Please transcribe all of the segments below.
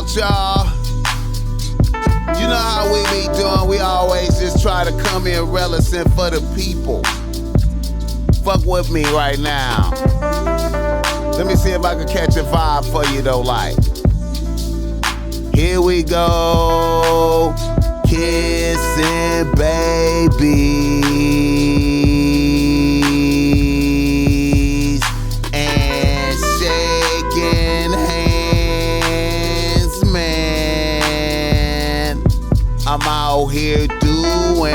out, y'all. You know how we be doing. We always just try to come in relevant for the people. Fuck with me right now. Let me see if I can catch a vibe for you though, like. Here we go. Kissing babies and shaking hands, man. I'm out here doing.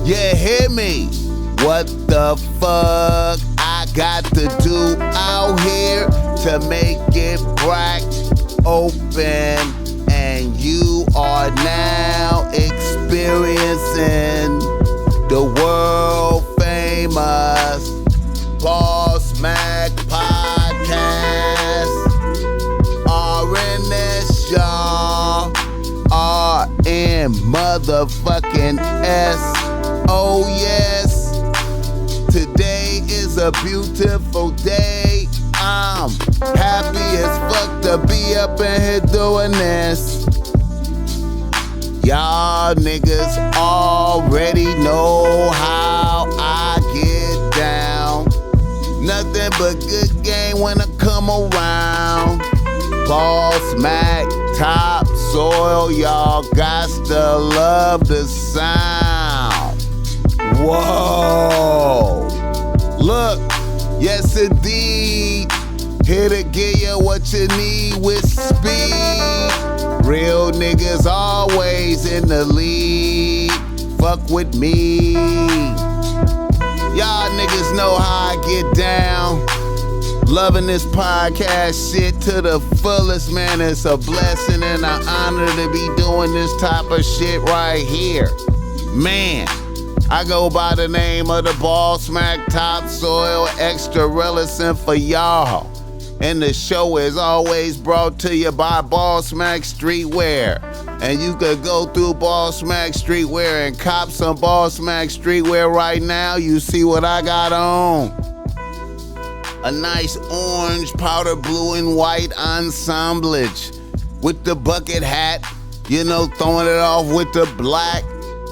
You hear me? What the fuck I got to do out here to make it crack open? And you are now experiencing the world famous Bossmack podcast. RNS, y'all. RN motherfucking S. Oh yes, today is a beautiful day. I'm happy as fuck to be up in here doing this. Y'all niggas already know how I get down. Nothing but good game when I come around. Bossmack, topsoil, y'all got to love the sound. Whoa. Look, yes indeed. Here to give you what you need with speed. Real niggas always in the lead. Fuck with me. Y'all niggas know how I get down. Loving this podcast shit to the fullest, man. It's a blessing and an honor to be doing this type of shit right here. Man, I go by the name of the Bossmack Topsoil, extra relevant for y'all. And the show is always brought to you by Bossmack Streetwear. And you could go through Bossmack Streetwear and cop some Bossmack Streetwear right now. You see what I got on. A nice orange, powder blue and white ensemblage with the bucket hat, you know, throwing it off with the black.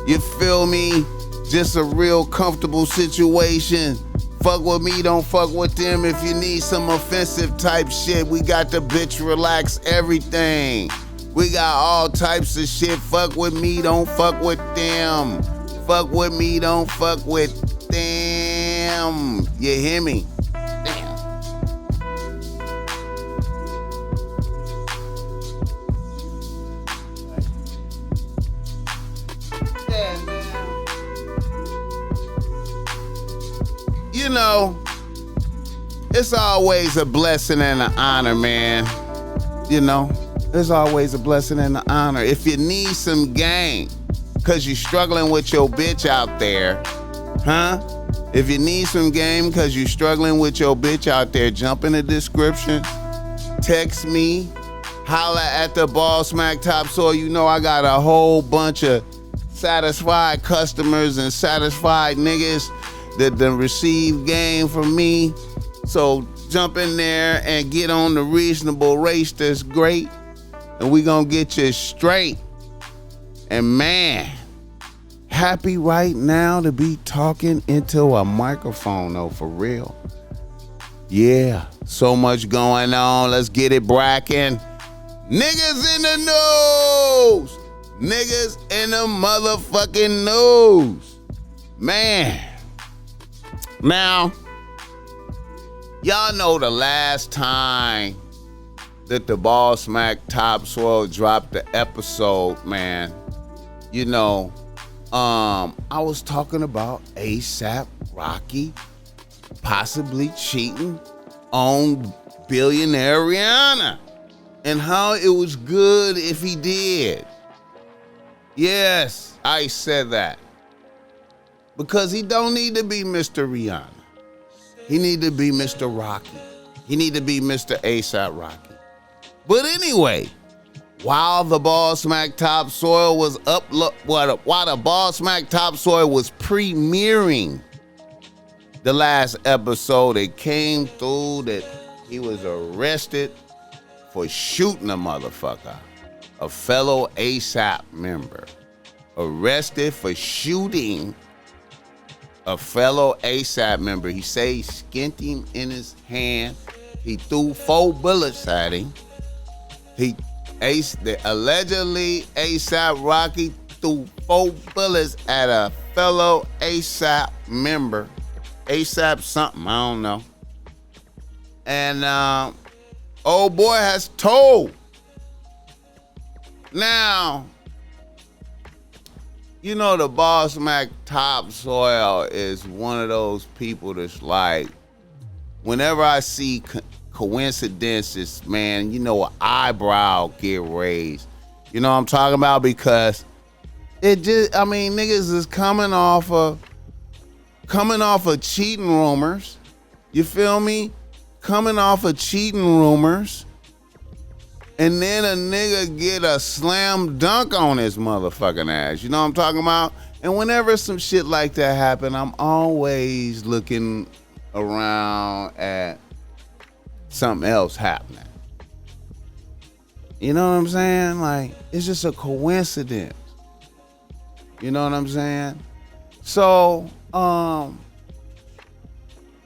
You feel me? Just a real comfortable situation. Fuck with me, don't fuck with them. If you need some offensive type shit, we got the bitch relax everything. We got all types of shit. Fuck with me, don't fuck with them. Fuck with me, don't fuck with them. You hear me? Damn. Yeah, man. You know, it's always a blessing and an honor, man. You know, it's always a blessing and an honor. If you need some game, cause you're struggling with your bitch out there, huh? If you need some game cause you're struggling with your bitch out there, jump in the description, text me, holla at the Bossmack Topsoil. You know I got a whole bunch of satisfied customers and satisfied niggas that done receive game from me. So jump in there and get on the reasonable race that's great. And we gonna get you straight. And man, happy right now to be talking into a microphone though, for real. Yeah, so much going on. Let's get it bracking. Niggas in the news. Niggas in the motherfucking news. Man. Now, y'all know the last time that the Bossmack Topsoil dropped the episode, man. You know, I was talking about ASAP Rocky possibly cheating on billionaire Rihanna and how it was good if he did. Yes, I said that. Because he don't need to be Mr. Rihanna. He need to be Mr. Rocky. He need to be Mr. ASAP Rocky. But anyway, while the Bossmack Topsoil was while the Bossmack Topsoil was premiering the last episode, it came through that he was arrested for shooting a motherfucker. A fellow ASAP member arrested for shooting a fellow ASAP member. He say he skinned him in his hand. He threw 4 bullets at him. Allegedly ASAP Rocky threw 4 bullets at a fellow ASAP member. ASAP something, I don't know. And old boy has told. Now, you know the Bossmack Topsoil is one of those people that's like, whenever I see coincidences, man, you know, an eyebrow get raised. You know what I'm talking about? Because it just, I mean, niggas is coming off of cheating rumors. You feel me? Coming off of cheating rumors. And then a nigga get a slam dunk on his motherfucking ass. You know what I'm talking about? And whenever some shit like that happen, I'm always looking around at something else happening. You know what I'm saying? Like, it's just a coincidence. You know what I'm saying? So,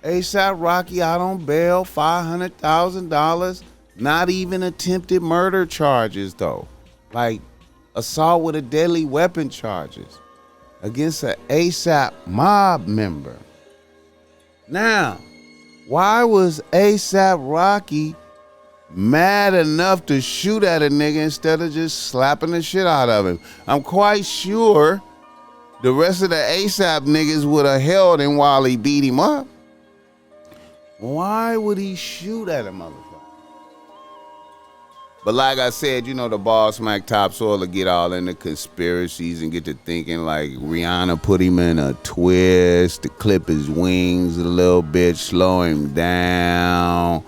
ASAP Rocky out on bail, $500,000. Not even attempted murder charges, though. Like assault with a deadly weapon charges against an ASAP mob member. Now, why was ASAP Rocky mad enough to shoot at a nigga instead of just slapping the shit out of him? I'm quite sure the rest of the ASAP niggas would have held him while he beat him up. Why would he shoot at a motherfucker? But like I said, you know, the Bossmack Topsoil will get all into conspiracies and get to thinking like Rihanna put him in a twist to clip his wings a little bit, slow him down.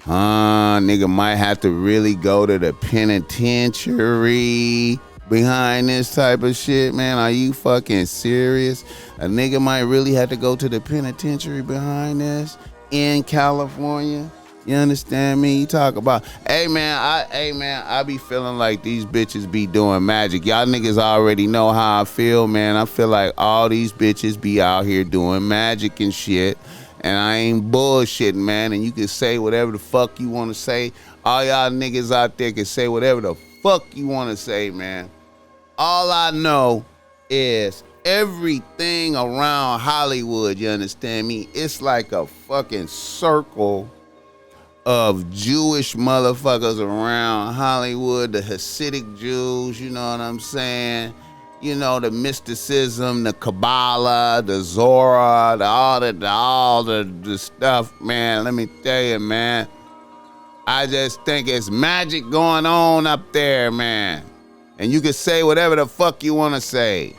Nigga might have to really go to the penitentiary behind this type of shit, man. Are you fucking serious? A nigga might really have to go to the penitentiary behind this in California. You understand me? You talk about, hey man, I be feeling like these bitches be doing magic. Y'all niggas already know how I feel, man. I feel like all these bitches be out here doing magic and shit. And I ain't bullshitting, man. And you can say whatever the fuck you want to say. All y'all niggas out there can say whatever the fuck you want to say, man. All I know is everything around Hollywood, you understand me? It's like a fucking circle of Jewish motherfuckers around Hollywood, the Hasidic Jews, you know what I'm saying? You know, the mysticism, the Kabbalah, the Zohar, all the stuff, man. Let me tell you, man. I just think it's magic going on up there, man. And you can say whatever the fuck you want to say.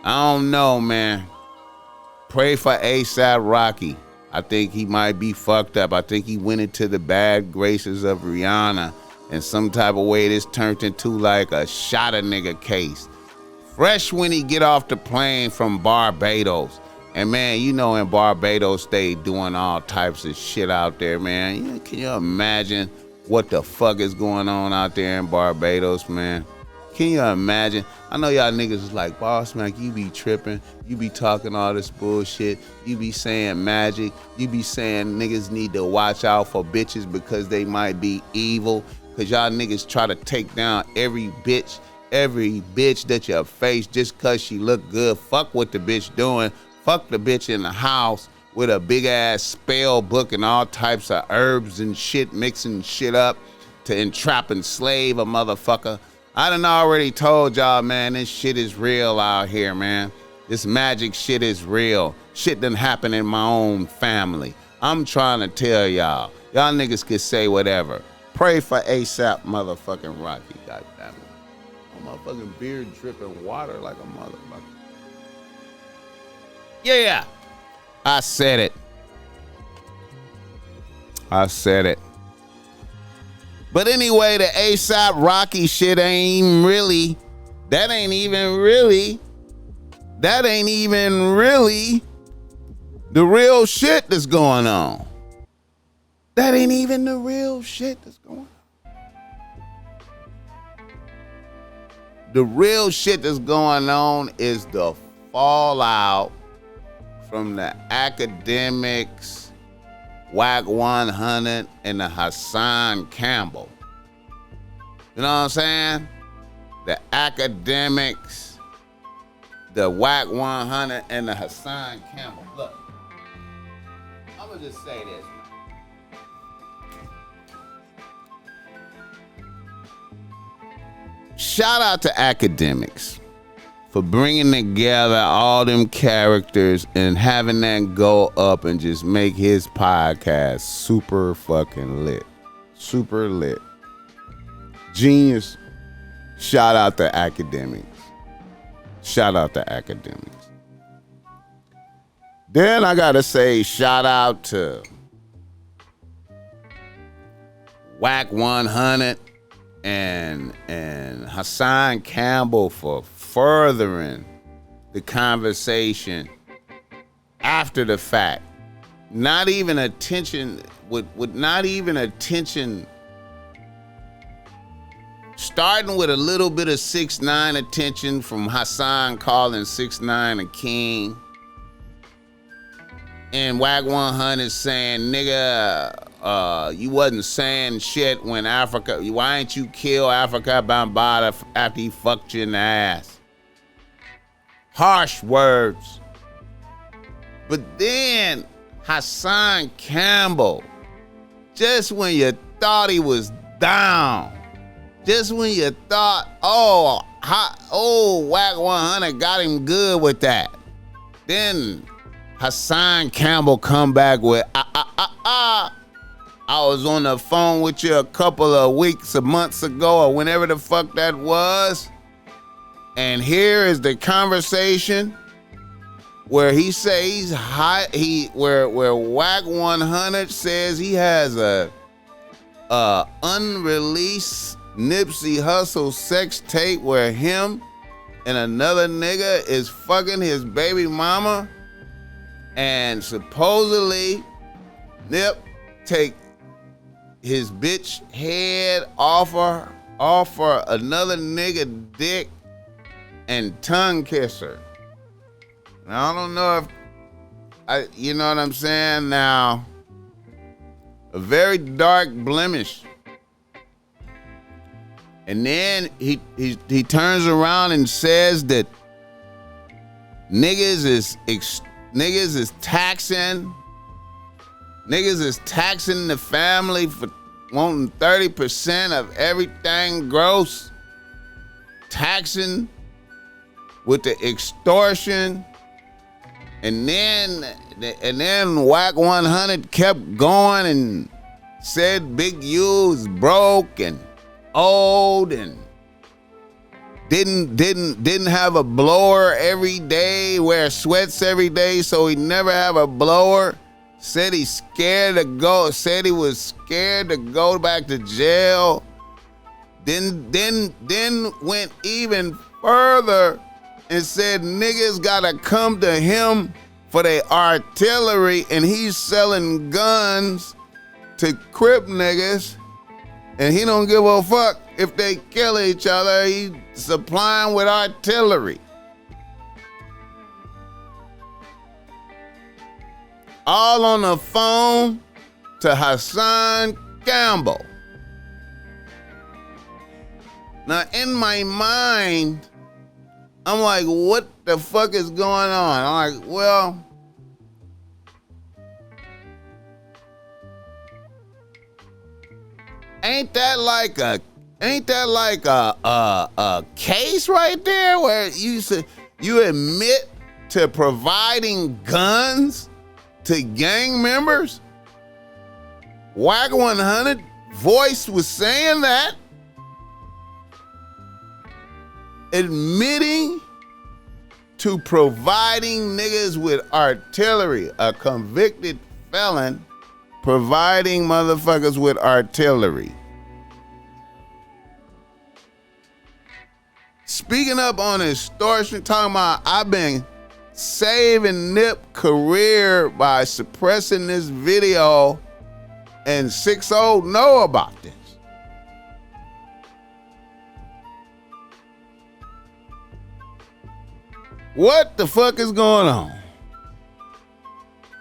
I don't know, man. Pray for ASAP Rocky. I think he might be fucked up. I think he went into the bad graces of Rihanna. In some type of way, this turned into like a shot a nigga case. Fresh when he get off the plane from Barbados. And man, you know in Barbados, they doing all types of shit out there, man. Can you imagine what the fuck is going on out there in Barbados, man? Can you imagine? I know y'all niggas is like, Bossmack, you be tripping. You be talking all this bullshit. You be saying magic. You be saying niggas need to watch out for bitches because they might be evil. Because y'all niggas try to take down every bitch that you face just because she look good. Fuck what the bitch doing. Fuck the bitch in the house with a big ass spell book and all types of herbs and shit, mixing shit up to entrap and slave a motherfucker. I done already told y'all, man, this shit is real out here, man. This magic shit is real. Shit done happen in my own family. I'm trying to tell y'all. Y'all niggas can say whatever. Pray for ASAP motherfucking Rocky, goddammit. My motherfucking beard dripping water like a motherfucker. Yeah, I said it. But anyway, the ASAP Rocky shit ain't even really the real shit that's going on. That ain't even the real shit that's going on. The real shit that's going on is the fallout from the academics, Wack 100, and the Hassan Campbell. You know what I'm saying? The academics, the Wack 100, and the Hassan Campbell. Look, I'm gonna just say this, man. Shout out to academics for bringing together all them characters and having that go up and just make his podcast super fucking lit. Super lit. Genius. Shout out to academics. Shout out to academics. Then I gotta say shout out to Wack 100 and Hassan Campbell for furthering the conversation after the fact. Not even attention, with not even attention, starting with a little bit of 6ix9ine attention from Hassan calling 6ix9ine a king. And Wack 100 saying, nigga, you wasn't saying shit when Africa, why ain't you kill Africa Bambaataa after he fucked you in the ass? Harsh words. But then Hassan Campbell, just when you thought he was down, just when you thought, Wack 100 got him good with that, then Hassan Campbell come back with, I was on the phone with you a couple of weeks or months ago or whenever the fuck that was. And here is the conversation where he says where Wack 100 says he has a unreleased Nipsey Hussle sex tape where him and another nigga is fucking his baby mama. And supposedly, Nip take his bitch head off her another nigga dick and tongue kiss her. Now, I don't know if, you know what I'm saying? Now, a very dark blemish. And then he turns around and says that niggas is taxing the family for wanting 30% of everything gross, taxing with the extortion, and then Wack 100 kept going and said Big U is broke and old and didn't have a blower every day, wear sweats every day, so he never have a blower. Said he was scared to go back to jail. Then went even further and said niggas gotta come to him for their artillery, and he's selling guns to Crip niggas, and he don't give a fuck if they kill each other. He's supplying with artillery. All on the phone to Hassan Campbell. Now, in my mind, I'm like, what the fuck is going on? I'm like, well, ain't that like a case right there where you admit to providing guns to gang members? Wack 100 voice was saying that, admitting to providing niggas with artillery, a convicted felon providing motherfuckers with artillery. Speaking up on extortion, talking about I've been saving Nip career by suppressing this video, and 6-0 know about this. What the fuck is going on?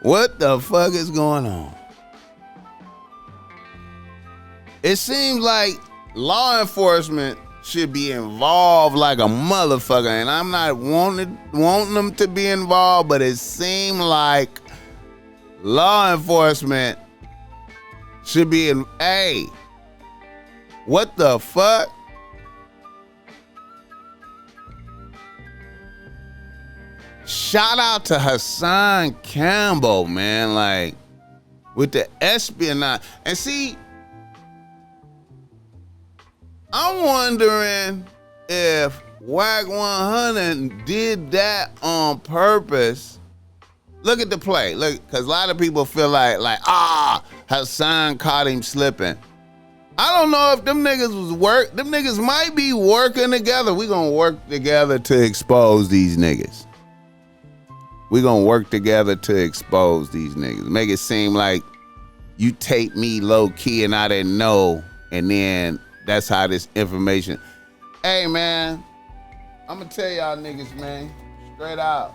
What the fuck is going on? It seems like law enforcement should be involved like a motherfucker, and I'm not wanting them to be involved, but it seems like law enforcement should be in. Hey, what the fuck? Shout out to Hassan Campbell, man, like with the espionage. And see, I'm wondering if Wack 100 did that on purpose. Look at the play. Look, because a lot of people feel like Hassan caught him slipping. I don't know if them niggas them niggas might be working together. We gonna work together to expose these niggas. We gonna work together to expose these niggas. Make it seem like you taped me low key and I didn't know, and then that's how this information. Hey man, I'm gonna tell y'all niggas, man, straight out.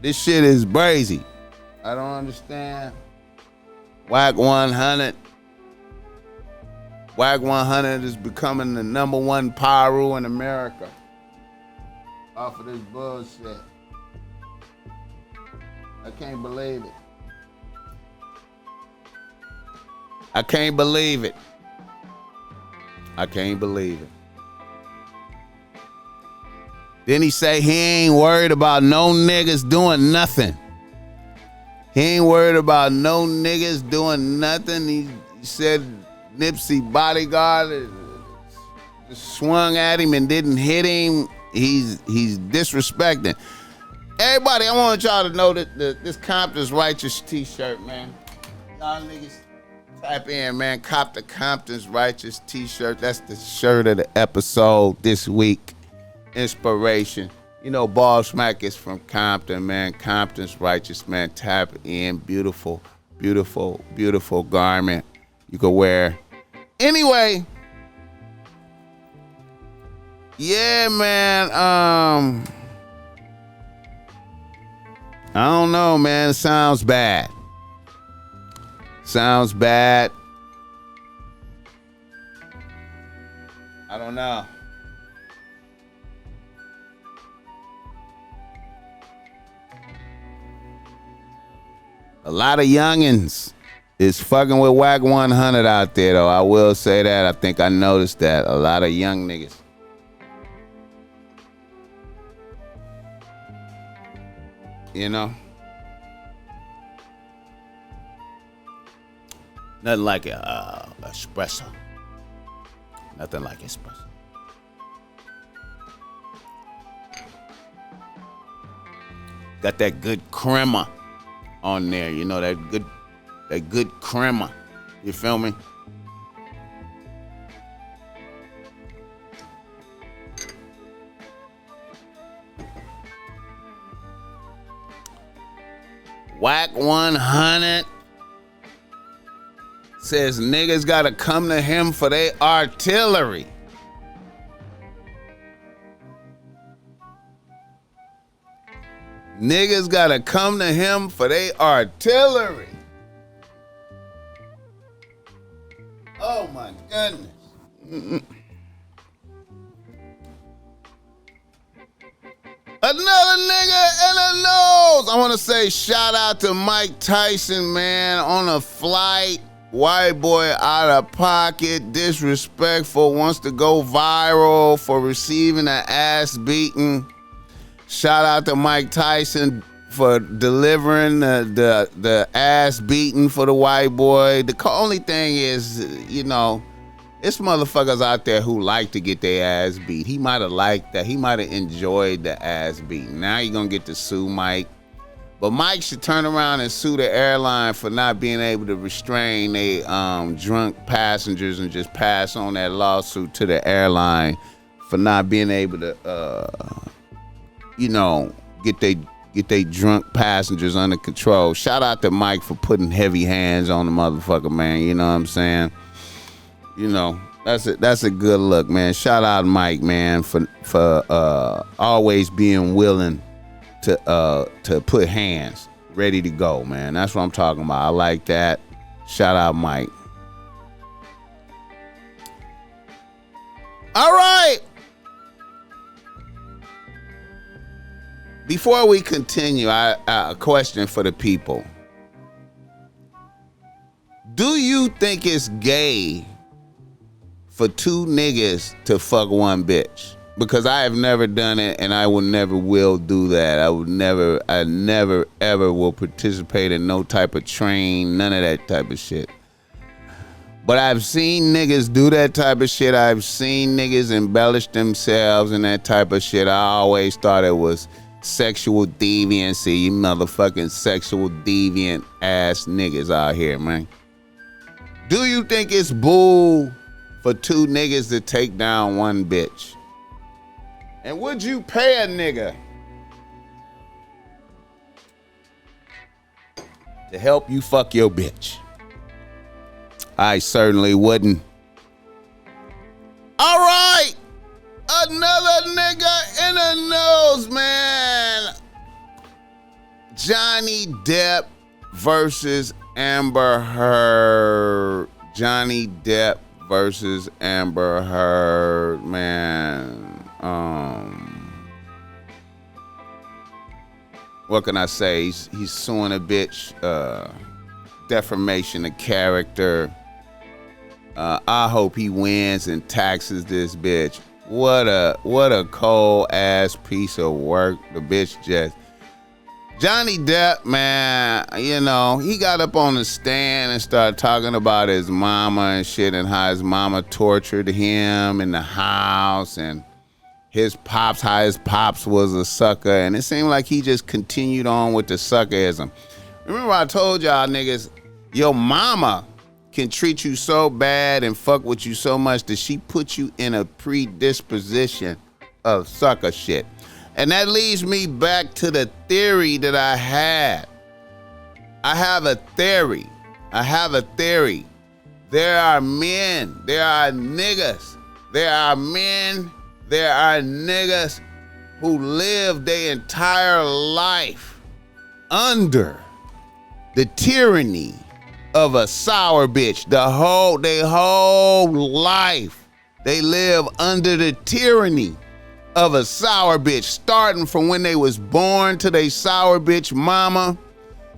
This shit is brazy. I don't understand. Wack 100. Wack 100 is becoming the #1 pyro in America. Off of this bullshit. I can't believe it. I can't believe it. I can't believe it. Then he say he ain't worried about no niggas doing nothing. He ain't worried about no niggas doing nothing. He said Nipsey bodyguard swung at him and didn't hit him. He's disrespecting. Everybody, I want y'all to know that this Compton's Righteous t-shirt, man. Y'all niggas type in, man. Cop the Compton's Righteous t-shirt. That's the shirt of the episode this week. Inspiration. You know, Bossmack is from Compton, man. Compton's Righteous, man. Tap in. Beautiful, beautiful, beautiful garment you could wear. Anyway. Yeah, man. I don't know, man. It sounds bad. Sounds bad. I don't know. A lot of youngins is fucking with Wack 100 out there, though. I will say that. I think I noticed that. A lot of young niggas. You know? Nothing like espresso. Nothing like espresso. Got that good crema on there, you know, that good crema. You feel me? Wack 100 says niggas gotta come to him for their artillery. Niggas gotta come to him for their artillery. Oh my goodness. Another nigga in the nose. I want to say shout out to Mike Tyson, man, on a flight. White boy out of pocket, disrespectful, wants to go viral for receiving an ass beating. Shout out to Mike Tyson for delivering the ass beating for the white boy. The only thing is, you know, it's motherfuckers out there who like to get their ass beat. He might have liked that. He might have enjoyed the ass beating. Now you're going to get to sue Mike. But Mike should turn around and sue the airline for not being able to restrain their drunk passengers and just pass on that lawsuit to the airline for not being able to, you know, get they drunk passengers under control. Shout out to Mike for putting heavy hands on the motherfucker, man. You know what I'm saying? You know, That's a good look, man. Shout out Mike, man, for always being willing to put hands ready to go, man. That's what I'm talking about. I like that. Shout out Mike. All right. Before we continue, a question for the people. Do you think it's gay for two niggas to fuck one bitch? Because I have never done it, and I will never will do that. I never ever will participate in no type of train, none of that type of shit. But I've seen niggas do that type of shit. I've seen niggas embellish themselves and that type of shit. I always thought it was sexual deviancy. You motherfucking sexual deviant ass niggas out here, man. Do you think it's bull for two niggas to take down one bitch? And would you pay a nigga to help you fuck your bitch? I certainly wouldn't. All right. Another nigga in the news, man. Johnny Depp versus Amber Heard. Johnny Depp versus Amber Heard, man. What can I say? He's suing a bitch. Defamation of character. I hope he wins and taxes this bitch. What a cold ass piece of work. The bitch just. Johnny Depp, man, you know, he got up on the stand and started talking about his mama and shit and how his mama tortured him in the house and how his pops was a sucker. And it seemed like he just continued on with the suckerism. Remember I told y'all niggas, your mama can treat you so bad and fuck with you so much that she put you in a predisposition of sucker shit. And that leads me back to the theory that I had. I have a theory. There are men, there are niggas, there are men, there are niggas who live their entire life under the tyranny of a sour bitch. Their whole life, they live under the tyranny of a sour bitch, starting from when they was born to they sour bitch mama,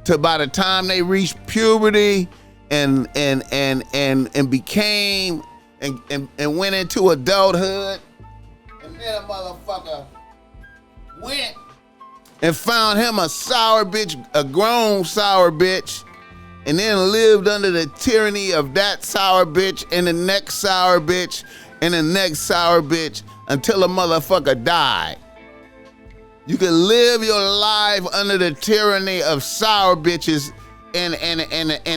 to by the time they reached puberty and became and went into adulthood, and then a motherfucker went and found him a sour bitch, a grown sour bitch, and then lived under the tyranny of that sour bitch and the next sour bitch and the next sour bitch until a motherfucker died. You can live your life under the tyranny of sour bitches and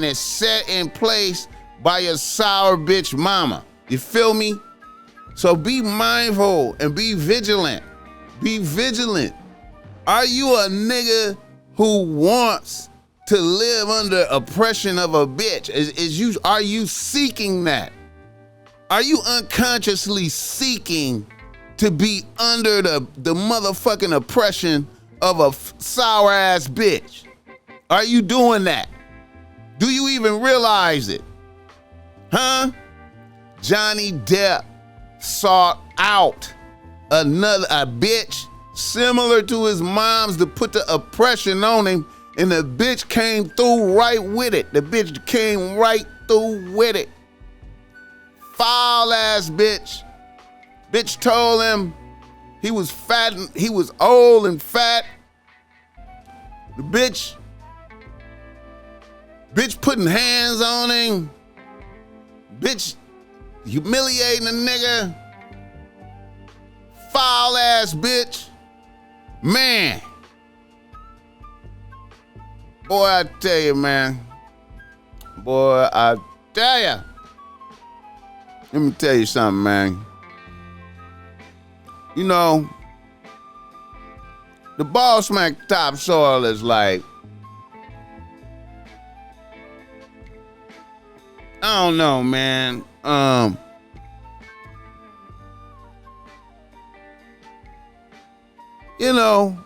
it's set in place by your sour bitch mama. You feel me? So be mindful and be vigilant. Be vigilant. Are you a nigga who wants to live under oppression of a bitch? Are you seeking that? Are you unconsciously seeking to be under the motherfucking oppression of a sour ass bitch? Are you doing that? Do you even realize it? Huh? Johnny Depp sought out a bitch similar to his mom's to put the oppression on him, and the bitch came through right with it. The bitch came right through with it. Foul ass bitch. Bitch told him he was fat, he was old and fat. The bitch putting hands on him. Bitch humiliating a nigga. Foul ass bitch. Man. Boy, I tell you, man. Boy, I tell you. Let me tell you something, man. You know, the Bossmack topsoil is like, I don't know, man. you know,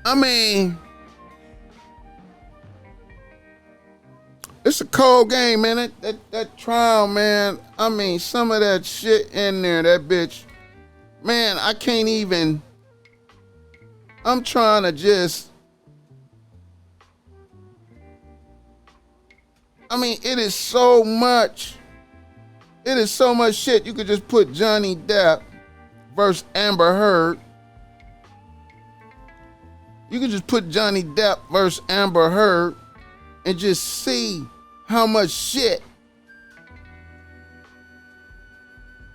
I mean, it's a cold game, man. That trial, man. I mean, some of that shit in there, that bitch, man, I can't even. I'm trying to just. I mean, it is so much. It is so much shit. You could just put Johnny Depp versus Amber Heard. You could just put Johnny Depp versus Amber Heard and just see how much shit.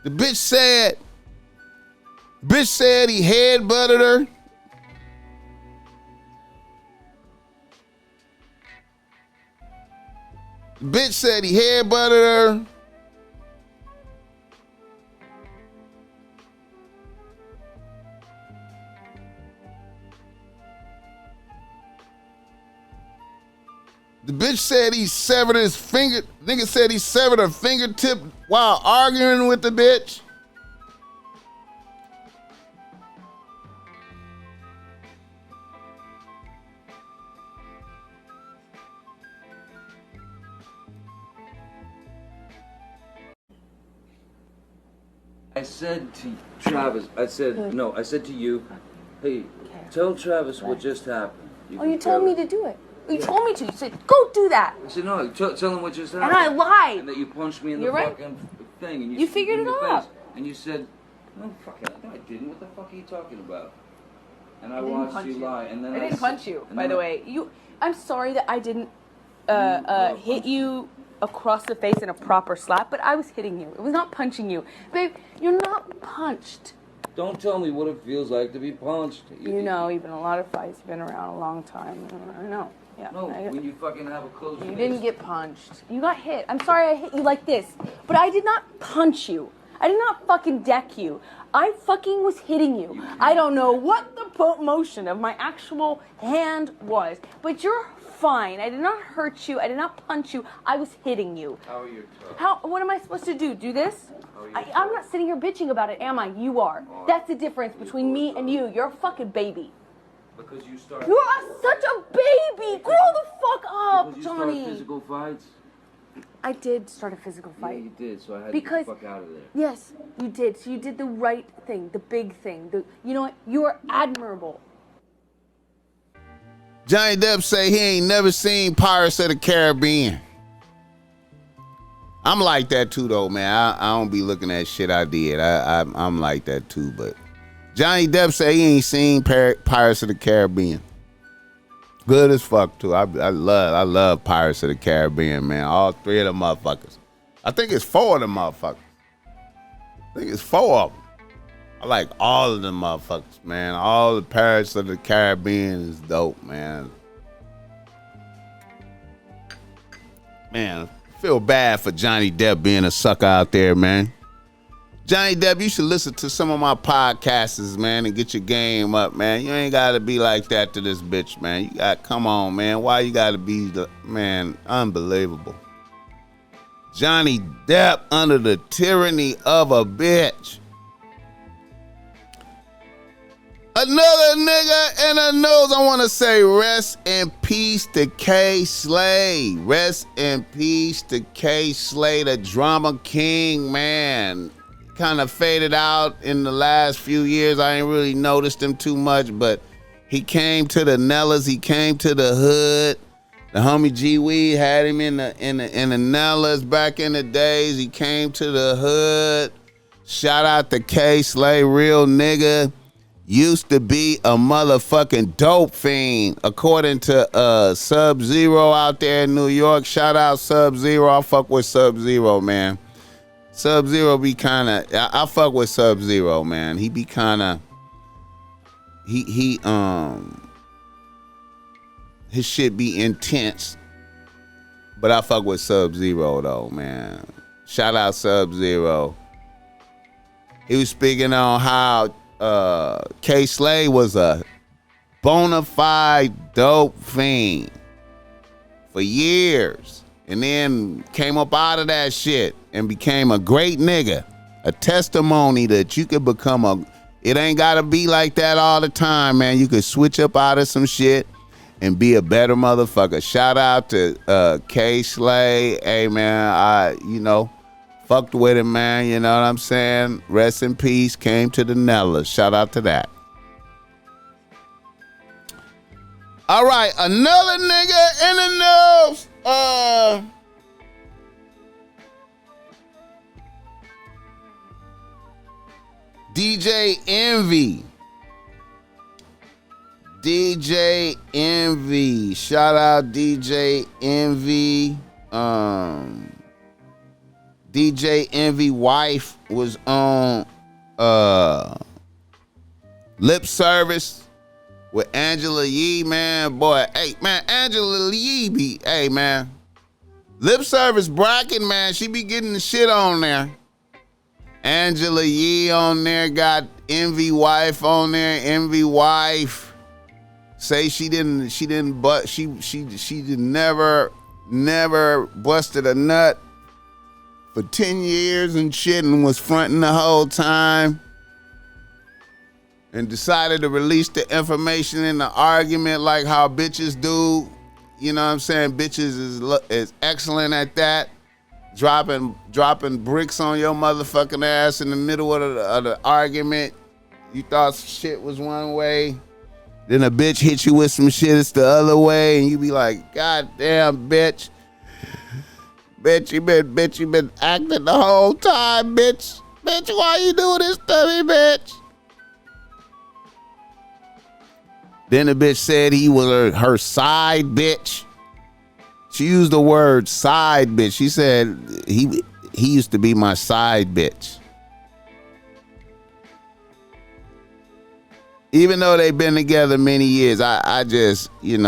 The bitch said he headbutted her. The bitch said he headbutted her. The bitch said he severed his finger. Nigga said he severed her fingertip while arguing with the bitch. I said to Travis, I said to you, hey, tell Travis what just happened. You told me to do it. You told me to. You said, go do that. I said, no, tell him what just happened. And I lied. And that you punched me in the fucking thing. And you figured it out. And you said, no, I didn't. What the fuck are you talking about? And I watched you lie. And then I didn't punch you, by the way. I'm sorry that I didn't hit you across the face in a proper slap, but I was hitting you. It was not punching you. Babe, you're not punched. Don't tell me what it feels like to be punched. You know, you've been in a lot of fights. You've been around a long time. I know. Yeah. No, when you fucking have a close You didn't get punched. You got hit. I'm sorry I hit you like this, but I did not punch you. I did not fucking deck you. I fucking was hitting you. I don't know what the motion of my actual hand was, but you're fine. I did not hurt you. I did not punch you. I was hitting you. How are you tough? What am I supposed to do? Do this? I'm not sitting here bitching about it, am I? You are. That's the difference between me and you. You're a fucking baby. Because you started. You are such a baby. Grow the fuck up, because you Johnny. Started physical fights. I did start a physical fight. Yeah, you did. So I had to get the fuck out of there. Yes, you did. So you did the right thing, the big thing. You know what? You are admirable. Johnny Depp say he ain't never seen Pirates of the Caribbean. I'm like that too, though, man. I don't be looking at shit I did. I'm like that too, but Johnny Depp say he ain't seen Pirates of the Caribbean. Good as fuck too. I love Pirates of the Caribbean, man. All three of them motherfuckers. I think it's four of them motherfuckers. I think it's four of them. I like all of them motherfuckers, man. All the Pirates of the Caribbean is dope, man. Man, I feel bad for Johnny Depp being a sucker out there, man. Johnny Depp, you should listen to some of my podcasts, man, and get your game up, man. You ain't got to be like that to this bitch, man. You got, come on, man. Why you got to be the, man, unbelievable. Johnny Depp under the tyranny of a bitch. Another nigga in the news. I want to say rest in peace to K Slay. Rest in peace to K Slay, the drama king, man. Kind of faded out in the last few years. I ain't really noticed him too much, but he came to the Nellas. He came to the hood. The homie G Weed had him in the Nellas back in the days. He came to the hood. Shout out to K Slay, real nigga. Used to be a motherfucking dope fiend, according to Sub-Zero out there in New York. Shout out Sub-Zero. I fuck with Sub-Zero, man. Sub-Zero be kind of, I fuck with Sub-Zero, man. He be kind of, his shit be intense, but I fuck with Sub-Zero though, man. Shout out Sub-Zero. He was speaking on how K Slay was a bona fide dope fiend for years, and then came up out of that shit and became a great nigga. a testimony that you could become it ain't gotta be like that all the time, man. You could switch up out of some shit and be a better motherfucker. Shout out to K Slay. Hey man, I fucked with him, man. You know what I'm saying? Rest in peace. Came to the Nellas. Shout out to that. All right, another nigga in the news. DJ Envy. DJ Envy. Shout out DJ Envy. DJ Envy wife was on Lip Service with Angela Yee, man. Boy, hey, man, Angela Yee be, hey, man. Lip Service bracket, man, she be getting the shit on there. Angela Yee on there, got Envy wife on there. Envy wife say she didn't never busted a nut for 10 years and shit and was fronting the whole time. And decided to release the information in the argument like how bitches do. You know what I'm saying? Bitches is excellent at that. Dropping bricks on your motherfucking ass in the middle of the argument. You thought shit was one way. Then a bitch hit you with some shit, it's the other way. And you be like, God damn, bitch. Bitch, you been acting the whole time, bitch. Bitch, why you do this to me, bitch? Then the bitch said he was her side bitch. She used the word side bitch. She said he used to be my side bitch. Even though they've been together many years, I just language.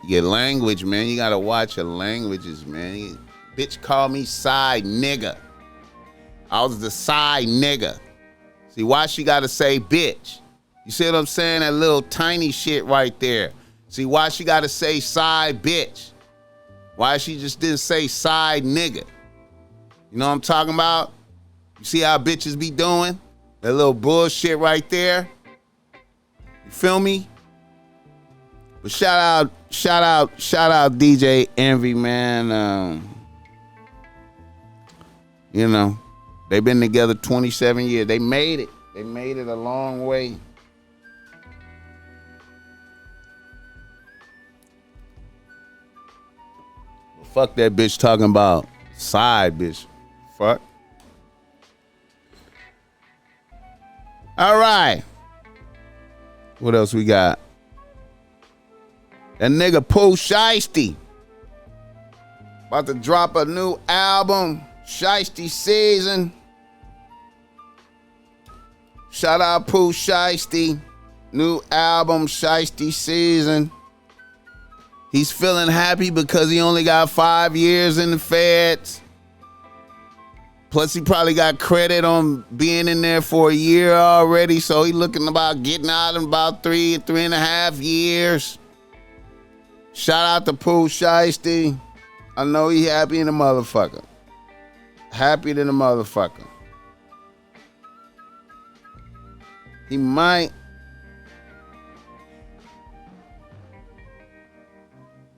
Your language, man. You gotta watch your languages, man. Bitch called me side nigga. I was the side nigga. See, why she gotta say bitch? You see what I'm saying? That little tiny shit right there. See, why she gotta say side bitch? Why she just didn't say side nigga? You know what I'm talking about? You see how bitches be doing? That little bullshit right there. You feel me? But shout out DJ Envy, man. They've been together 27 years. They made it. They made it a long way. Fuck that bitch talking about side bitch. Fuck. All right. What else we got? That nigga Pooh Sheisty about to drop a new album, Sheisty Season. Shout out Pooh Sheisty. New album, Sheisty Season. He's feeling happy because he only got 5 years in the feds. Plus, he probably got credit on being in there for a year already. So he looking about getting out in about 3.5 years. Shout out to Pooh Sheisty. I know he happy in the motherfucker. Happy than a motherfucker. He might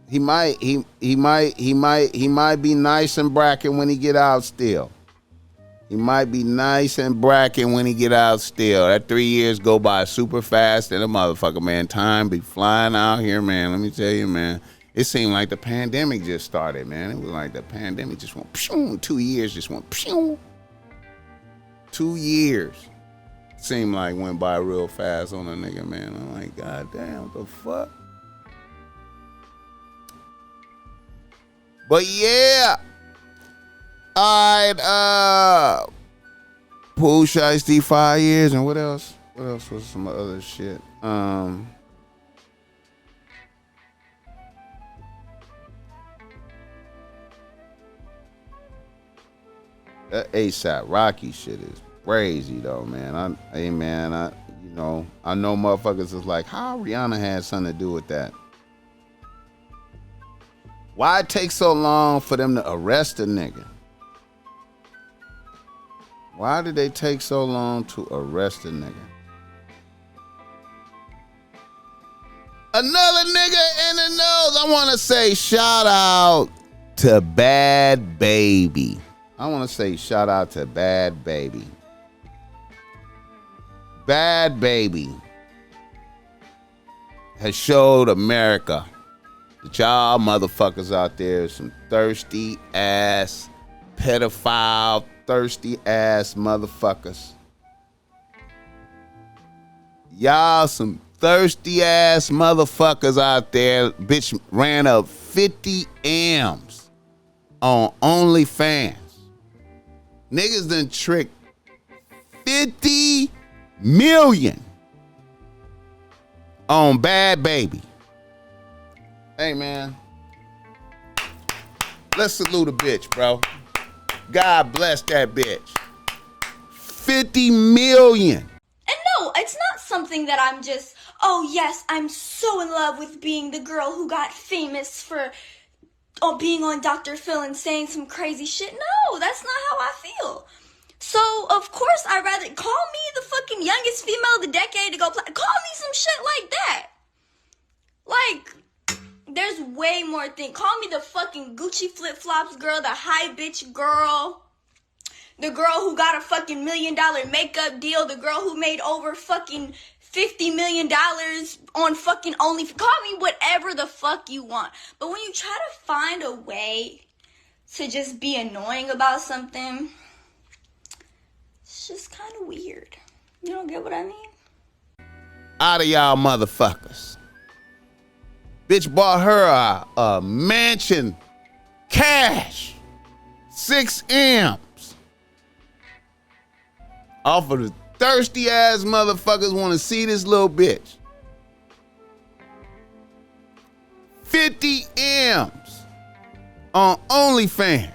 be nice and bracken when he get out still. He might be nice and bracken when he get out still. That 3 years go by super fast and a motherfucker, man. Time be flying out here, man. Let me tell you, man. It seemed like the pandemic just started, man. It was like the pandemic just went, pshoo, 2 years just went, pshoo. 2 years. Seemed like went by real fast on a nigga, man. I'm like, God damn, what the fuck? But yeah. All right, Pooh Sheisty 5 years, and what else? What else was some other shit? That ASAP Rocky shit is crazy though, man. I know motherfuckers is like, how Rihanna had something to do with that? Why it take so long for them to arrest a nigga? Why did they take so long to arrest a nigga? Another nigga in the nose. I want to say shout out to Bad Baby. I want to say shout out to Bad Baby. Bad Baby has showed America that y'all motherfuckers out there some thirsty ass, pedophile, thirsty ass motherfuckers. Y'all some thirsty ass motherfuckers out there. Bitch ran up 50 M's on OnlyFans. Niggas done tricked 50 million on Bad Baby. Hey, man. Let's salute a bitch, bro. God bless that bitch. 50 million. And no, it's not something that I'm just, oh yes, I'm so in love with being the girl who got famous for being on Dr. Phil and saying some crazy shit. No, that's not how I feel. So, of course, I'd rather call me the fucking youngest female of the decade to go play. Call me some shit like that. Like, there's way more things. Call me the fucking Gucci flip-flops girl, the high bitch girl, the girl who got a fucking $1 million makeup deal, the girl who made over fucking $50 million on fucking OnlyFans. Call me whatever the fuck you want. But when you try to find a way to just be annoying about something, it's just kind of weird. You don't get what I mean? Out of y'all motherfuckers. Bitch bought her a mansion, cash, 6 M's. Off of the thirsty ass motherfuckers want to see this little bitch. 50 M's on OnlyFans.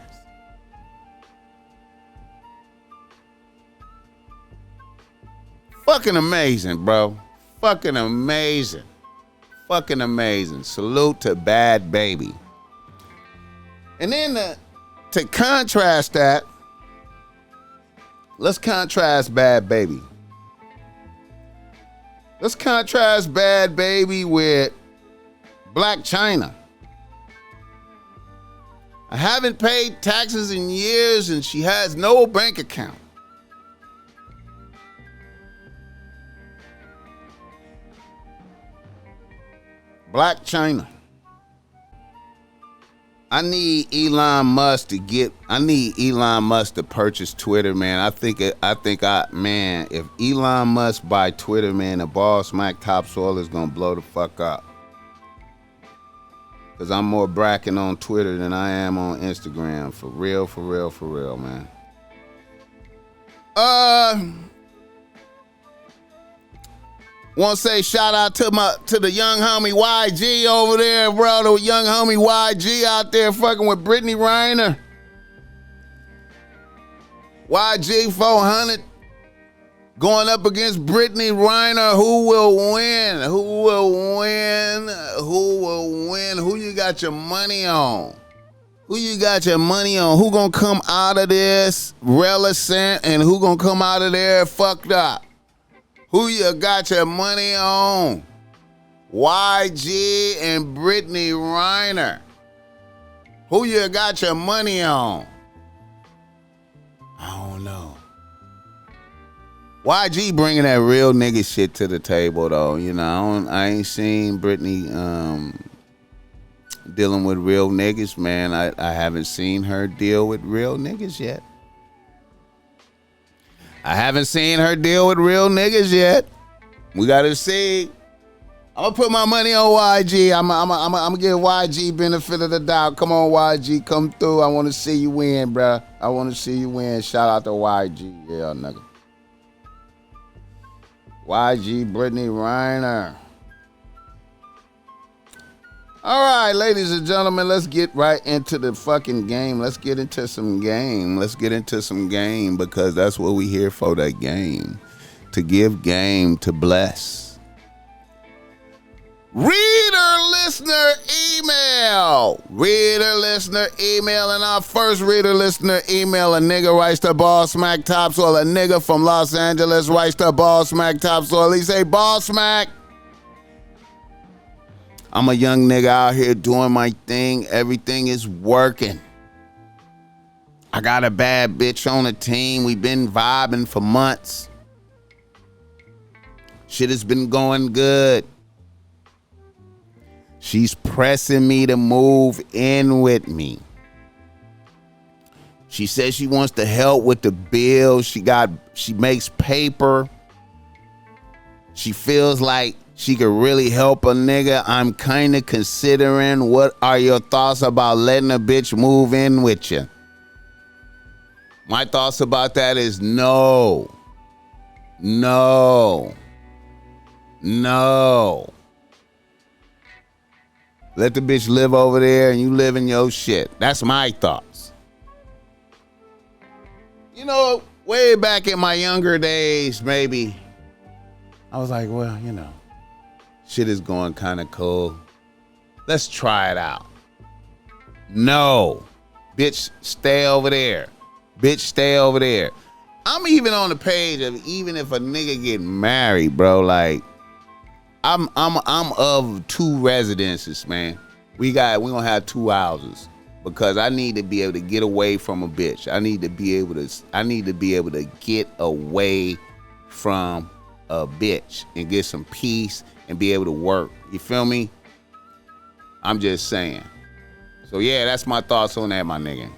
Fucking amazing, bro. Fucking amazing. Fucking amazing. Salute to Bad Baby. And then to contrast that, let's contrast Bad Baby. Let's contrast Bad Baby with Black China. I haven't paid taxes in years and she has no bank account. Black China. I need Elon Musk to purchase Twitter, man. I think if Elon Musk buy Twitter, man, the Bossmack topsoil is gonna blow the fuck up. Cause I'm more bracking on Twitter than I am on Instagram. For real, man. Want to say shout out to the young homie YG over there, bro. The young homie YG out there fucking with Britney Reiner. YG 400 going up against Britney Reiner. Who will win? Who will win? Who will win? Who you got your money on? Who you got your money on? Who gonna come out of this reticent and who gonna come out of there fucked up? Who you got your money on? YG and Britney Reiner. Who you got your money on? I don't know. YG bringing that real nigga shit to the table, though. You know, I ain't seen Britney dealing with real niggas, man. I haven't seen her deal with real niggas yet. I haven't seen her deal with real niggas yet. We gotta see. I'm gonna put my money on YG. I'm gonna give YG benefit of the doubt. Come on, YG, come through. I want to see you win, bruh. I want to see you win. Shout out to YG, yeah, nigga. YG, Britney Reiner. All right, ladies and gentlemen, let's get right into the fucking game. Let's get into some game. Because that's what we here for, that game. To give game, to bless. Reader listener email. Reader listener email. And our first reader listener email, a nigga writes to Bossmack Topsoil. A nigga from Los Angeles writes to Bossmack Topsoil. He say, Bossmack, I'm a young nigga out here doing my thing. Everything is working. I got a bad bitch on the team. We've been vibing for months. Shit has been going good. She's pressing me to move in with me. She says she wants to help with the bills. She makes paper. She feels like she could really help a nigga. I'm kind of considering, what are your thoughts about letting a bitch move in with you? My thoughts about that is no. No. No. Let the bitch live over there and you live in your shit. That's my thoughts. You know, way back in my younger days, maybe, I was like, well, you know, shit is going kind of cool. Let's try it out. No. Bitch, stay over there. Bitch, stay over there. I'm even on the page of, even if a nigga get married, bro, like, I'm of 2 residences, man. We gonna have 2 houses because I need to be able to get away from a bitch. I need to be able to get away from a bitch and get some peace and be able to work. You feel me? I'm just saying. So yeah, that's my thoughts on that, my nigga.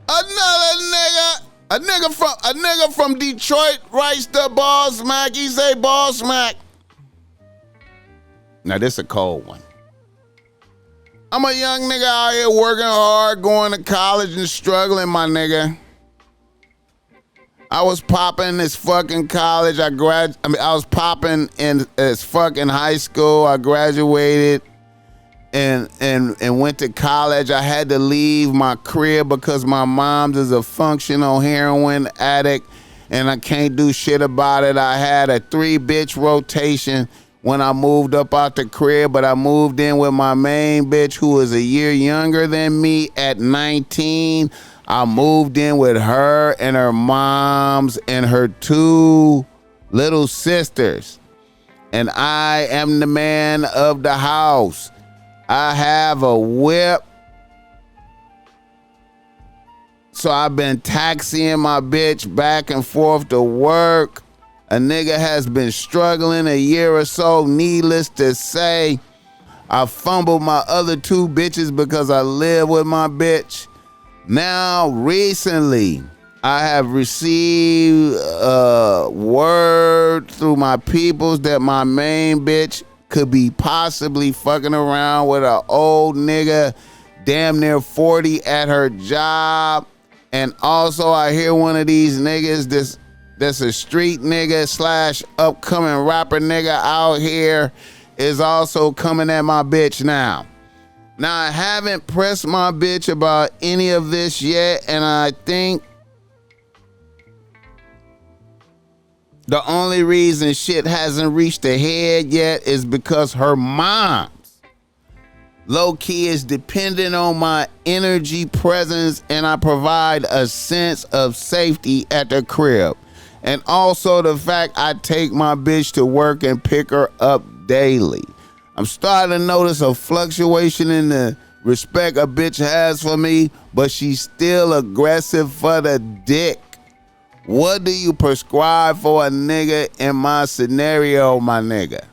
A nigga from Detroit writes to Bossmack. He say, Bossmack. Now, this a cold one. I'm a young nigga out here working hard, going to college and struggling, my nigga. I was popping this fucking college. I was popping in this fucking high school. I graduated and went to college. I had to leave my crib because my mom's is a functional heroin addict and I can't do shit about it. I had a 3-bitch rotation when I moved up out the crib, but I moved in with my main bitch who was a year younger than me at 19. I moved in with her and her moms and her 2 little sisters. And I am the man of the house. I have a whip. So I've been taxiing my bitch back and forth to work. A nigga has been struggling a year or so. Needless to say, I fumbled my other 2 bitches because I live with my bitch. Now, recently, I have received word through my peoples that my main bitch could be possibly fucking around with an old nigga damn near 40 at her job. And also, I hear one of these niggas, that's a street nigga / upcoming rapper nigga out here, is also coming at my bitch now. Now, I haven't pressed my bitch about any of this yet, and I think the only reason shit hasn't reached the head yet is because her mom's low-key is dependent on my energy presence, and I provide a sense of safety at the crib. And also the fact I take my bitch to work and pick her up daily. I'm starting to notice a fluctuation in the respect a bitch has for me, but she's still aggressive for the dick. What do you prescribe for a nigga in my scenario, my nigga?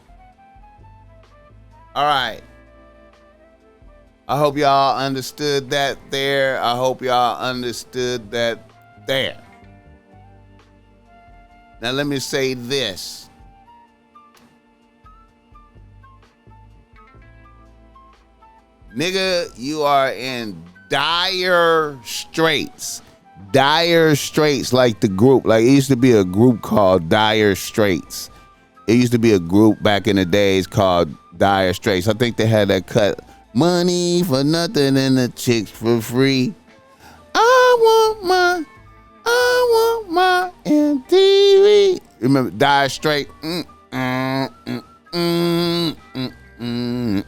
All right. I hope y'all understood that there. I hope y'all understood that there. Now let me say this. Nigga, you are in dire straits. Dire Straits, like the group. Like, it used to be a group called Dire Straits. It used to be a group back in the days called Dire Straits. I think they had that cut. Money for nothing and the chicks for free. I want my MTV. Remember Dire Straits? Mm, mm, mm,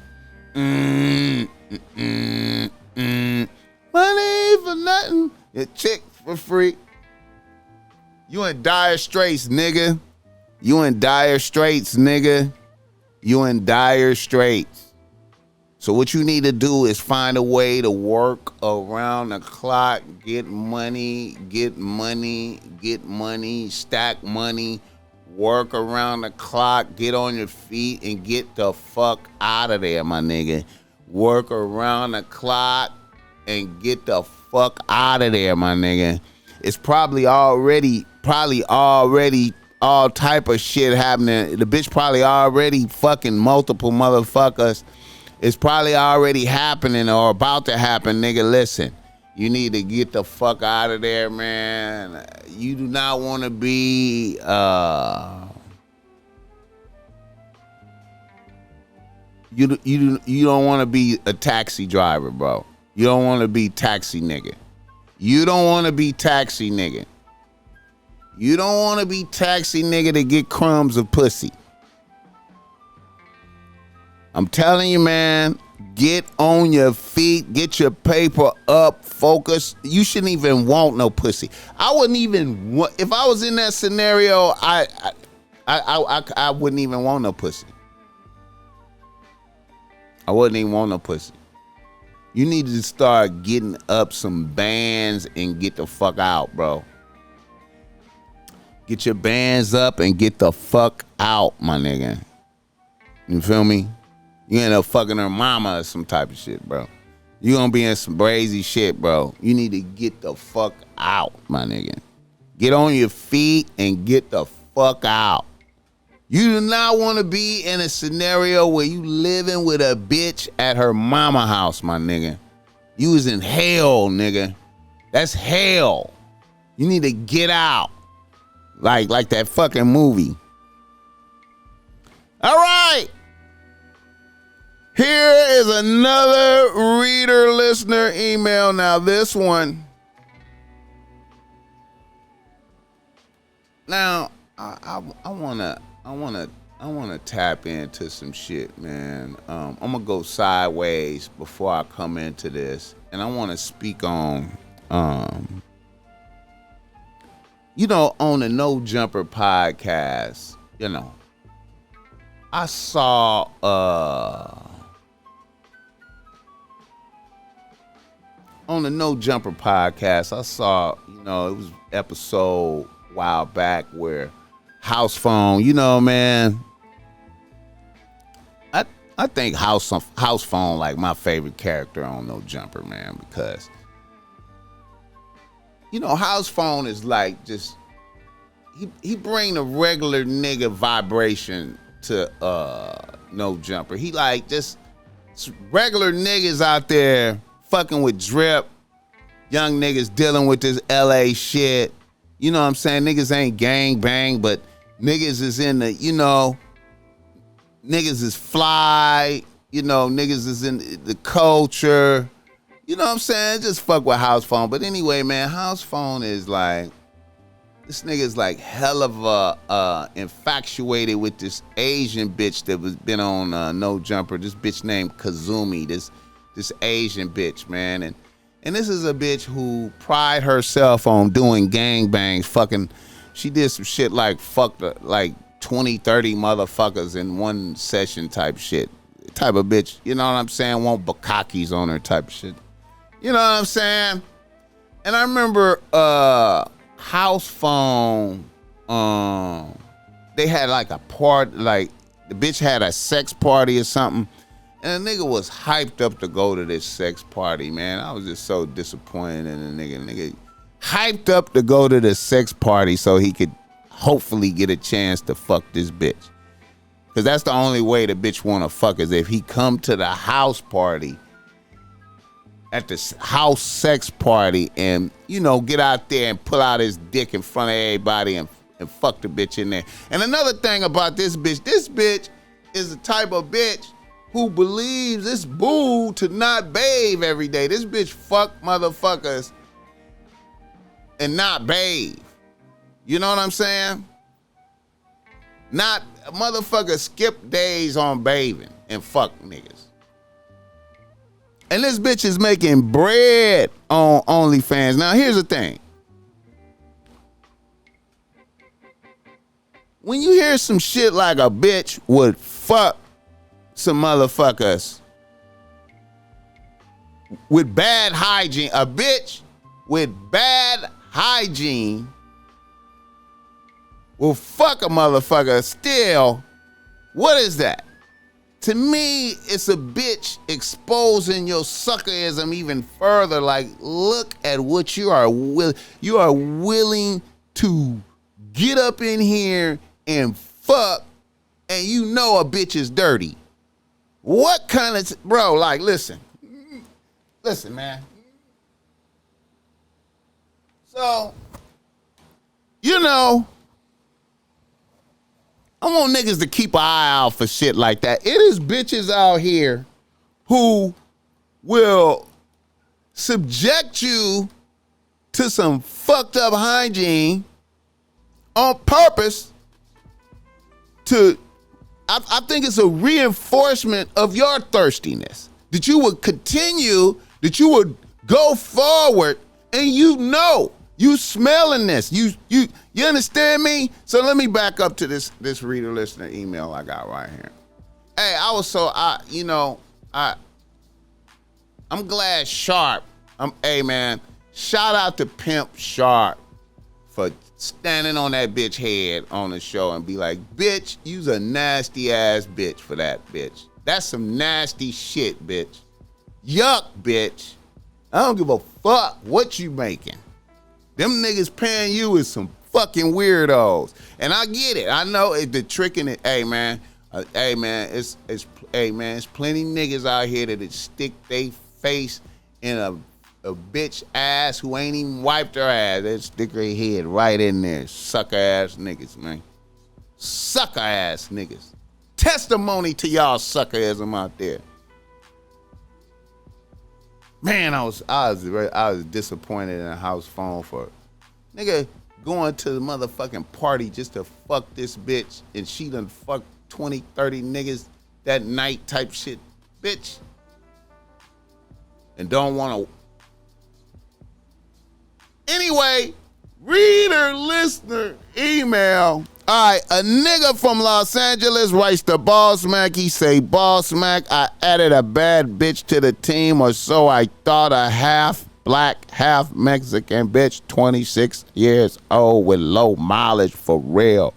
mm, mm, mm, mm. Money for nothing. Your chick for free. You in dire straits, nigga. You in dire straits, nigga. You in dire straits. So what you need to do is find a way to work around the clock, get money, stack money, work around the clock, get on your feet, and get the fuck out of there, my nigga. Work around the clock and get the fuck out of there, my nigga. It's probably already all type of shit happening. The bitch probably already fucking multiple motherfuckers. It's probably already happening or about to happen, nigga. Listen, you need to get the fuck out of there, man. You do not want to be you don't want to be a taxi driver, bro. You don't want to be taxi nigga. You don't want to be taxi nigga. You don't want to be taxi nigga to get crumbs of pussy. I'm telling you, man, get on your feet, get your paper up, focus. You shouldn't even want no pussy. I wouldn't even want, if I was in that scenario, I wouldn't even want no pussy. I wouldn't even want no pussy. You need to start getting up some bands and get the fuck out, bro. Get your bands up and get the fuck out, my nigga. You feel me? You end up fucking her mama or some type of shit, bro. You gonna be in some crazy shit, bro. You need to get the fuck out, my nigga. Get on your feet and get the fuck out. You do not want to be in a scenario where you living with a bitch at her mama house, my nigga. You was in hell, nigga. That's hell. You need to get out. Like that fucking movie. All right. Here is another reader listener email. Now this one. Now I wanna tap into some shit, man. I'm gonna go sideways before I come into this, and I wanna speak on on the No Jumper podcast, I saw on the No Jumper podcast, I saw, it was episode a while back where House Phone, man, I think House Phone like my favorite character on No Jumper, man, because House Phone is like just he bring the regular nigga vibration to No Jumper. He like just regular niggas out there fucking with drip, young niggas dealing with this LA shit. You know what I'm saying? Niggas ain't gang bang, but niggas is in the, niggas is fly, niggas is in the culture. You know what I'm saying? Just fuck with House Phone. But anyway, man, House Phone is like, this nigga's like hell of a infatuated with this Asian bitch that was been on No Jumper. This bitch named Kazumi, this Asian bitch, man. And this is a bitch who pride herself on doing gangbangs. Fucking, she did some shit like fucked like 20, 30 motherfuckers in one session type shit. Type of bitch, you know what I'm saying? Want bukkakis on her type of shit. You know what I'm saying? And I remember House Phone, they had like a party, like the bitch had a sex party or something. And the nigga was hyped up to go to this sex party, man. I was just so disappointed in the nigga. Nigga hyped up to go to the sex party so he could hopefully get a chance to fuck this bitch. Because that's the only way the bitch want to fuck is if he come to the house party, at this house sex party, and, get out there and pull out his dick in front of everybody and fuck the bitch in there. And another thing about this bitch is the type of bitch who believes it's boo to not bathe every day. This bitch fuck motherfuckers and not bathe. You know what I'm saying? Not a motherfucker skip days on bathing and fuck niggas. And this bitch is making bread on OnlyFans. Now, here's the thing. When you hear some shit like a bitch would fuck some motherfuckers with bad hygiene, a bitch with bad hygiene will fuck a motherfucker still, what is that? To me, it's a bitch exposing your suckerism even further. Like, look at what you are willing to get up in here and fuck, and you know a bitch is dirty. What kind of, bro, like, listen, man. So, you know, I want niggas to keep an eye out for shit like that. It is bitches out here who will subject you to some fucked up hygiene on purpose to, I think it's a reinforcement of your thirstiness. That you would continue, that you would go forward, and you know, you smelling this. You understand me? So let me back up to this reader listener email I got right here. Hey, I'm glad Sharp. Hey man, shout out to Pimp Sharp for standing on that bitch head on the show and be like, bitch, you's a nasty ass bitch for that, bitch. That's some nasty shit, bitch. Yuck, bitch. I don't give a fuck what you making. Them niggas paying you is some fucking weirdos. And I get it. I know the trick in it. Hey man, it's plenty niggas out here that stick they face in a bitch ass who ain't even wiped her ass. They stick their head right in there. Sucker ass niggas, man. Sucker ass niggas. Testimony to y'all suckerism out there. Man, I was disappointed in a house phone for nigga going to the motherfucking party just to fuck this bitch, and she done fucked 20, 30 niggas that night type shit, bitch. And don't want to. Anyway, reader, listener, email. All right, a nigga from Los Angeles writes to Bossmack. He say, Bossmack, I added a bad bitch to the team, or so I thought. A half black, half Mexican bitch, 26 years old with low mileage for real.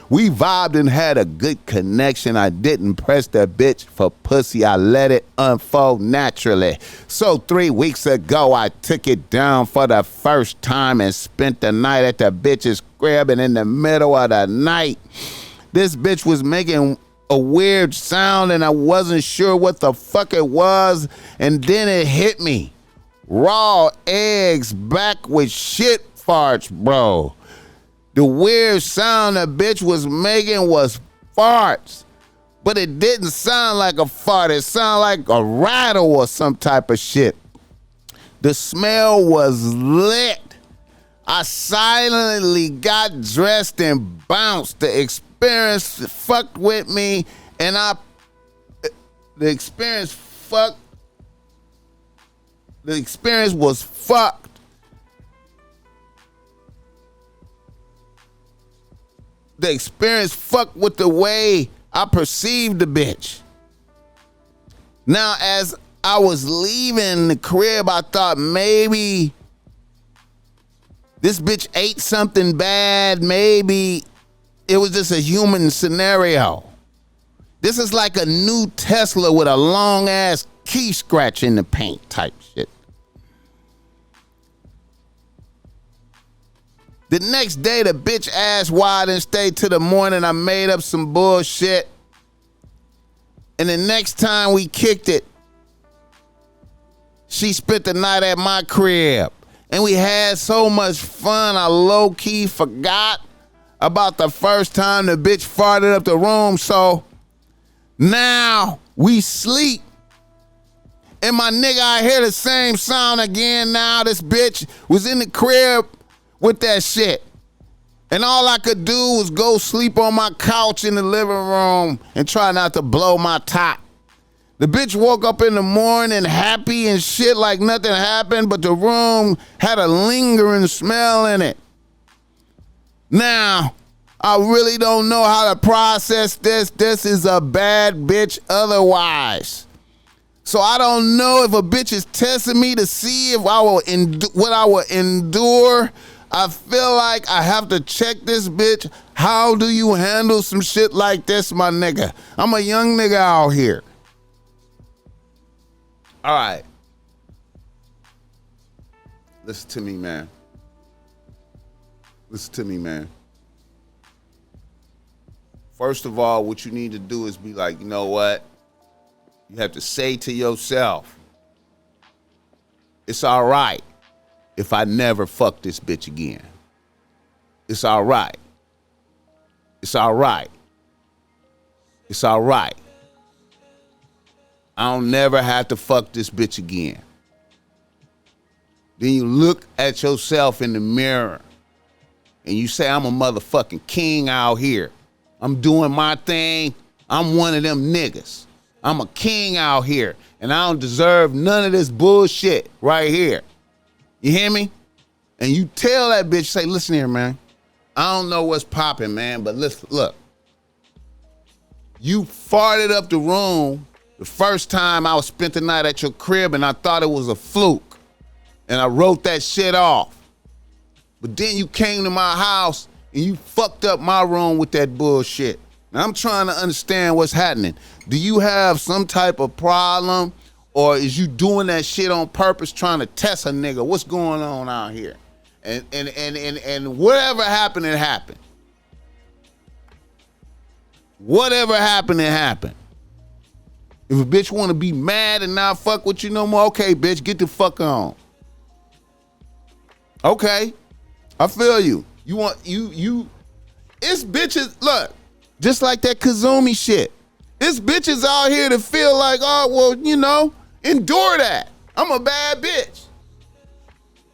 We vibed and had a good connection. I didn't press the bitch for pussy. I let it unfold naturally. So 3 weeks ago, I took it down for the first time and spent the night at the bitch's crib. And in the middle of the night, this bitch was making a weird sound and I wasn't sure what the fuck it was. And then it hit me. Raw eggs back with shit farts, bro. The weird sound the bitch was making was farts, but it didn't sound like a fart. It sounded like a rattle or some type of shit. The smell was lit. I silently got dressed and bounced. The experience fucked with me, and the experience was fucked. The experience fucked with the way I perceived the bitch. Now, as I was leaving the crib, I thought maybe this bitch ate something bad. Maybe it was just a human scenario. This is like a new Tesla with a long ass key scratch in the paint type shit. The next day, the bitch asked why I didn't stay till the morning. I made up some bullshit. And the next time we kicked it, she spent the night at my crib. And we had so much fun, I low-key forgot about the first time the bitch farted up the room. So now we sleep. And my nigga, I hear the same sound again now. This bitch was in the crib with that shit. And all I could do was go sleep on my couch in the living room and try not to blow my top. The bitch woke up in the morning happy and shit like nothing happened, but the room had a lingering smell in it. Now, I really don't know how to process this. This is a bad bitch otherwise. So I don't know if a bitch is testing me to see if I will what I will endure. I feel like I have to check this bitch. How do you handle some shit like this, my nigga? I'm a young nigga out here. All right. Listen to me, man. Listen to me, man. First of all, what you need to do is be like, you know what? You have to say to yourself, it's all right if I never fuck this bitch again. It's all right. It's all right. It's all right. I don't never have to fuck this bitch again. Then you look at yourself in the mirror and you say, I'm a motherfucking king out here. I'm doing my thing. I'm one of them niggas. I'm a king out here and I don't deserve none of this bullshit right here. You hear me? And you tell that bitch, say, listen here, man. I don't know what's popping, man, but listen, look. You farted up the room the first time I spent the night at your crib and I thought it was a fluke. And I wrote that shit off. But then you came to my house and you fucked up my room with that bullshit. Now I'm trying to understand what's happening. Do you have some type of problem or is you doing that shit on purpose trying to test a nigga? What's going on out here? And whatever happened, it happened. Whatever happened, it happened. If a bitch want to be mad and not fuck with you no more, okay, bitch, get the fuck on. Okay, I feel you. You want, it's bitches, look, just like that Kazumi shit. It's bitches out here that feel like, oh, well, you know, endure that. I'm a bad bitch.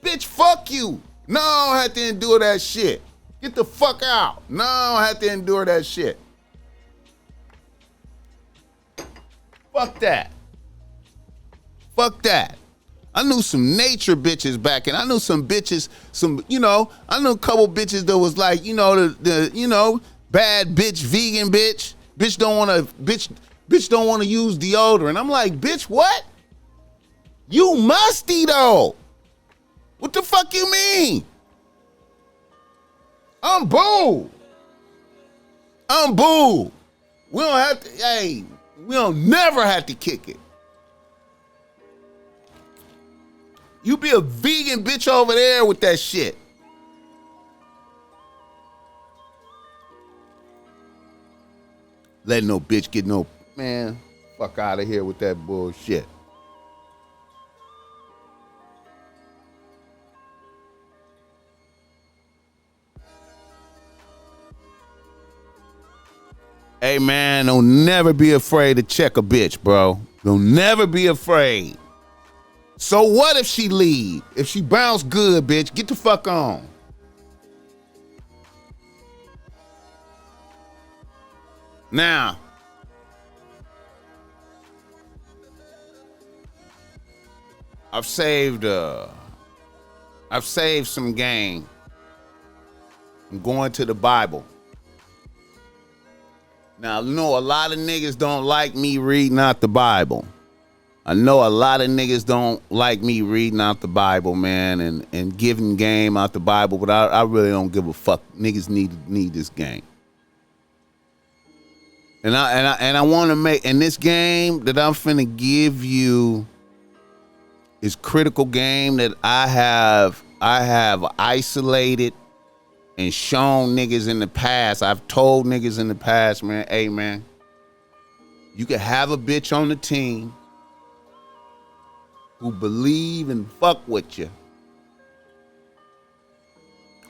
Bitch, fuck you. No, I don't have to endure that shit. Get the fuck out. No, I don't have to endure that shit. Fuck that. Fuck that. I knew some nature bitches back and I knew some bitches, I knew a couple bitches that was like, the bad bitch, vegan bitch. Bitch don't want to use deodorant. I'm like, bitch, what? You musty though. What the fuck you mean? I'm boo. We don't have to, we don't never have to kick it. You be a vegan bitch over there with that shit. Let no bitch get no, man, fuck out of here with that bullshit. Hey, man, don't never be afraid to check a bitch, bro. Don't never be afraid. So what if she leave? If she bounce good, bitch, get the fuck on. Now, I've saved some game. I'm going to the Bible. Now, I know a lot of niggas don't like me reading out the Bible. I know a lot of niggas don't like me reading out the Bible, man, and giving game out the Bible, but I really don't give a fuck. Niggas need this game. And I want to make, and this game that I'm finna give you is critical game that I have isolated and shown niggas in the past. I've told niggas in the past, man, hey, man, you can have a bitch on the team who believe and fuck with you,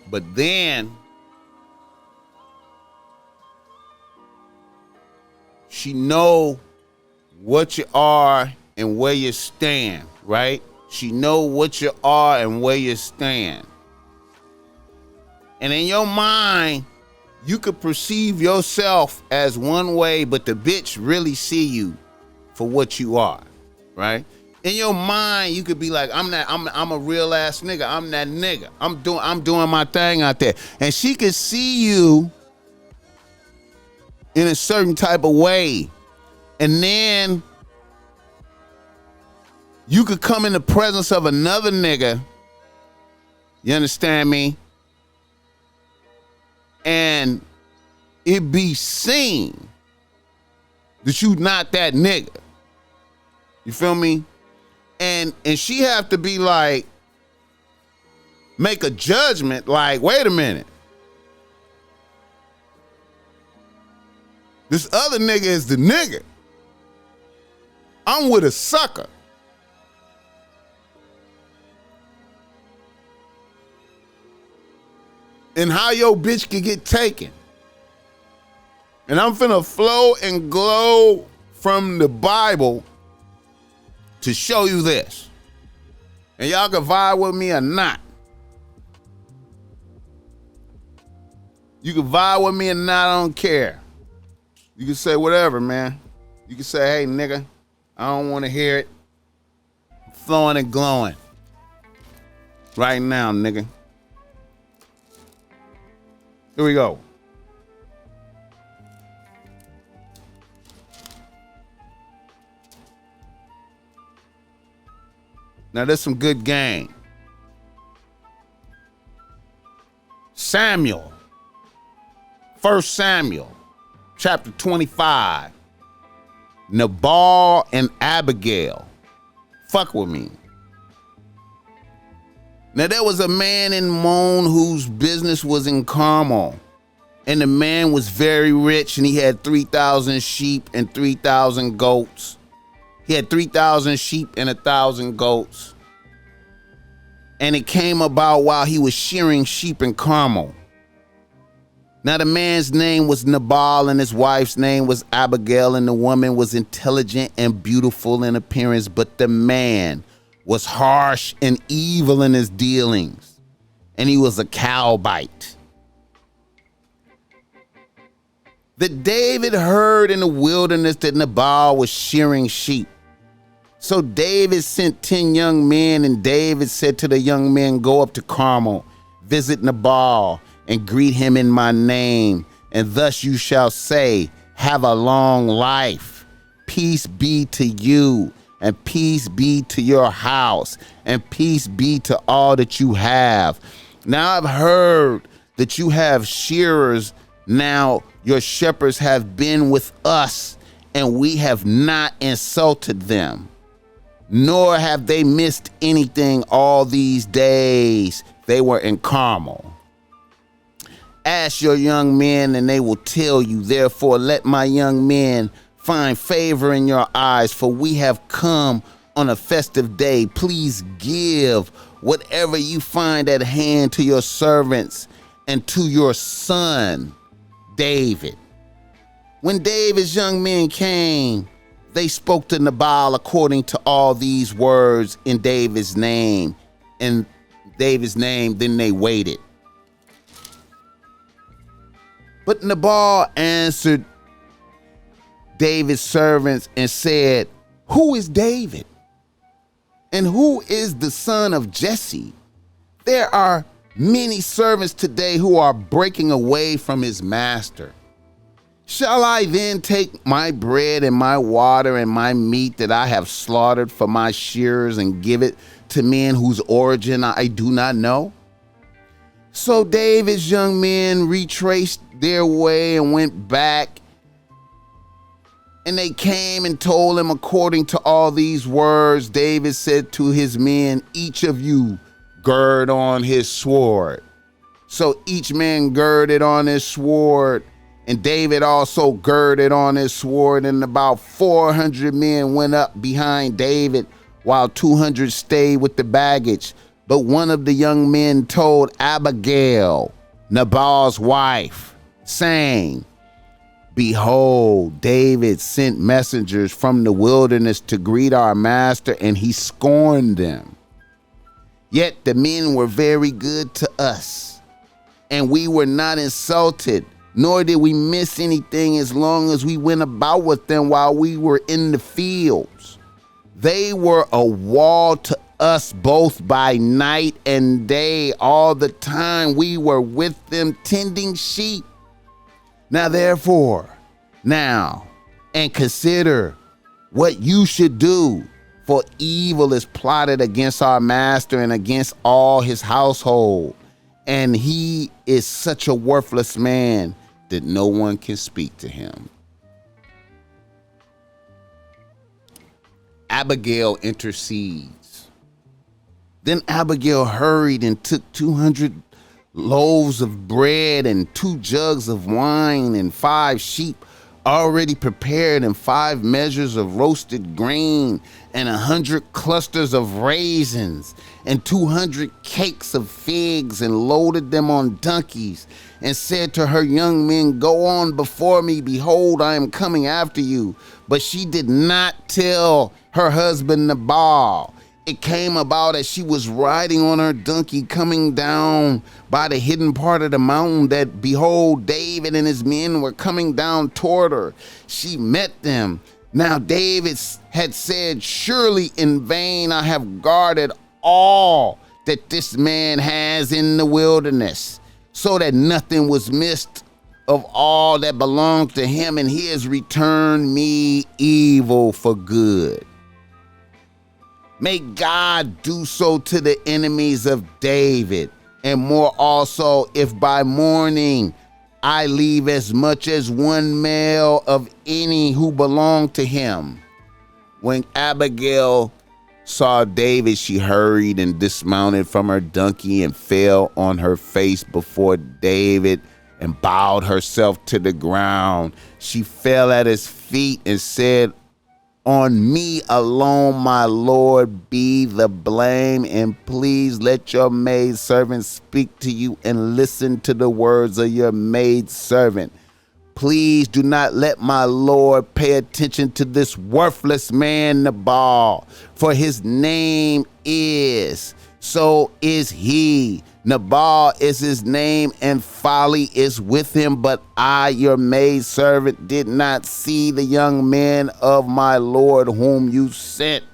but then she know what you are and where you stand, right? She know what you are and where you stand. And in your mind, you could perceive yourself as one way, but the bitch really see you for what you are, right? In your mind, you could be like, I'm a real ass nigga. I'm that nigga. I'm doing my thing out there. And she could see you in a certain type of way. And then you could come in the presence of another nigga. You understand me? And it be seen that you not that nigga. You feel me? And she have to be like, make a judgment like, wait a minute. This other nigga is the nigga. I'm with a sucker. And how your bitch can get taken. And I'm finna flow and glow from the Bible to show you this. And y'all can vibe with me or not. You can vibe with me or not, I don't care. You can say whatever, man. You can say, hey, nigga, I don't want to hear it. I'm flowing and glowing. Right now, nigga. Here we go. Now, there's some good game. Samuel. 1 Samuel, chapter 25. Nabal and Abigail. Fuck with me. Now, there was a man in Moan whose business was in Carmel. And the man was very rich, and he had 3,000 sheep and 3,000 goats. He had 3,000 sheep and 1,000 goats. And it came about while he was shearing sheep in Carmel. Now the man's name was Nabal and his wife's name was Abigail, and the woman was intelligent and beautiful in appearance, but the man was harsh and evil in his dealings, and he was a cowbite. That David heard in the wilderness that Nabal was shearing sheep. So David sent 10 young men, and David said to the young men, go up to Carmel, visit Nabal, and greet him in my name. And thus you shall say, have a long life. Peace be to you, and peace be to your house, and peace be to all that you have. Now I've heard that you have shearers. Now your shepherds have been with us, and we have not insulted them, nor have they missed anything all these days they were in Carmel. Ask your young men, and they will tell you. Therefore, let my young men find favor in your eyes, for we have come on a festive day. Please give whatever you find at hand to your servants and to your son, David. When David's young men came, they spoke to Nabal according to all these words in David's name. In David's name, then they waited. But Nabal answered David's servants and said, who is David? And who is the son of Jesse? There are many servants today who are breaking away from his master. Shall I then take my bread and my water and my meat that I have slaughtered for my shearers and give it to men whose origin I do not know? So David's young men retraced their way and went back, and they came and told him according to all these words. David said to his men, each of you gird on his sword. So each man girded on his sword, and David also girded on his sword, and about 400 men went up behind David, while 200 stayed with the baggage. But one of the young men told Abigail, Nabal's wife, saying, behold, David sent messengers from the wilderness to greet our master, and he scorned them. Yet the men were very good to us, and we were not insulted, nor did we miss anything as long as we went about with them while we were in the fields. They were a wall to us both by night and day. All the time we were with them tending sheep. Now therefore, and consider what you should do, for evil is plotted against our master and against all his household, and he is such a worthless man that no one can speak to him. Abigail intercedes. Then Abigail hurried and took 200 loaves of bread and 2 jugs of wine and 5 sheep already prepared and 5 measures of roasted grain and 100 clusters of raisins and 200 cakes of figs, and loaded them on donkeys, and said to her young men, go on before me, behold, I am coming after you. But she did not tell her husband Nabal. It came about as she was riding on her donkey coming down by the hidden part of the mountain that, behold, David and his men were coming down toward her. She met them. Now David had said, surely in vain I have guarded all that this man has in the wilderness, so that nothing was missed of all that belonged to him, and he has returned me evil for good. May God do so to the enemies of David, and more also, if by morning I leave as much as 1 male of any who belong to him. When Abigail saw David, she hurried and dismounted from her donkey and fell on her face before David and bowed herself to the ground. She fell at his feet and said, on me alone, my Lord, be the blame, and please let your maidservant speak to you and listen to the words of your maidservant. Please do not let my Lord pay attention to this worthless man Nabal, for his name is, so is he. Nabal is his name, and folly is with him. But I, your maidservant, did not see the young men of my Lord whom you sent.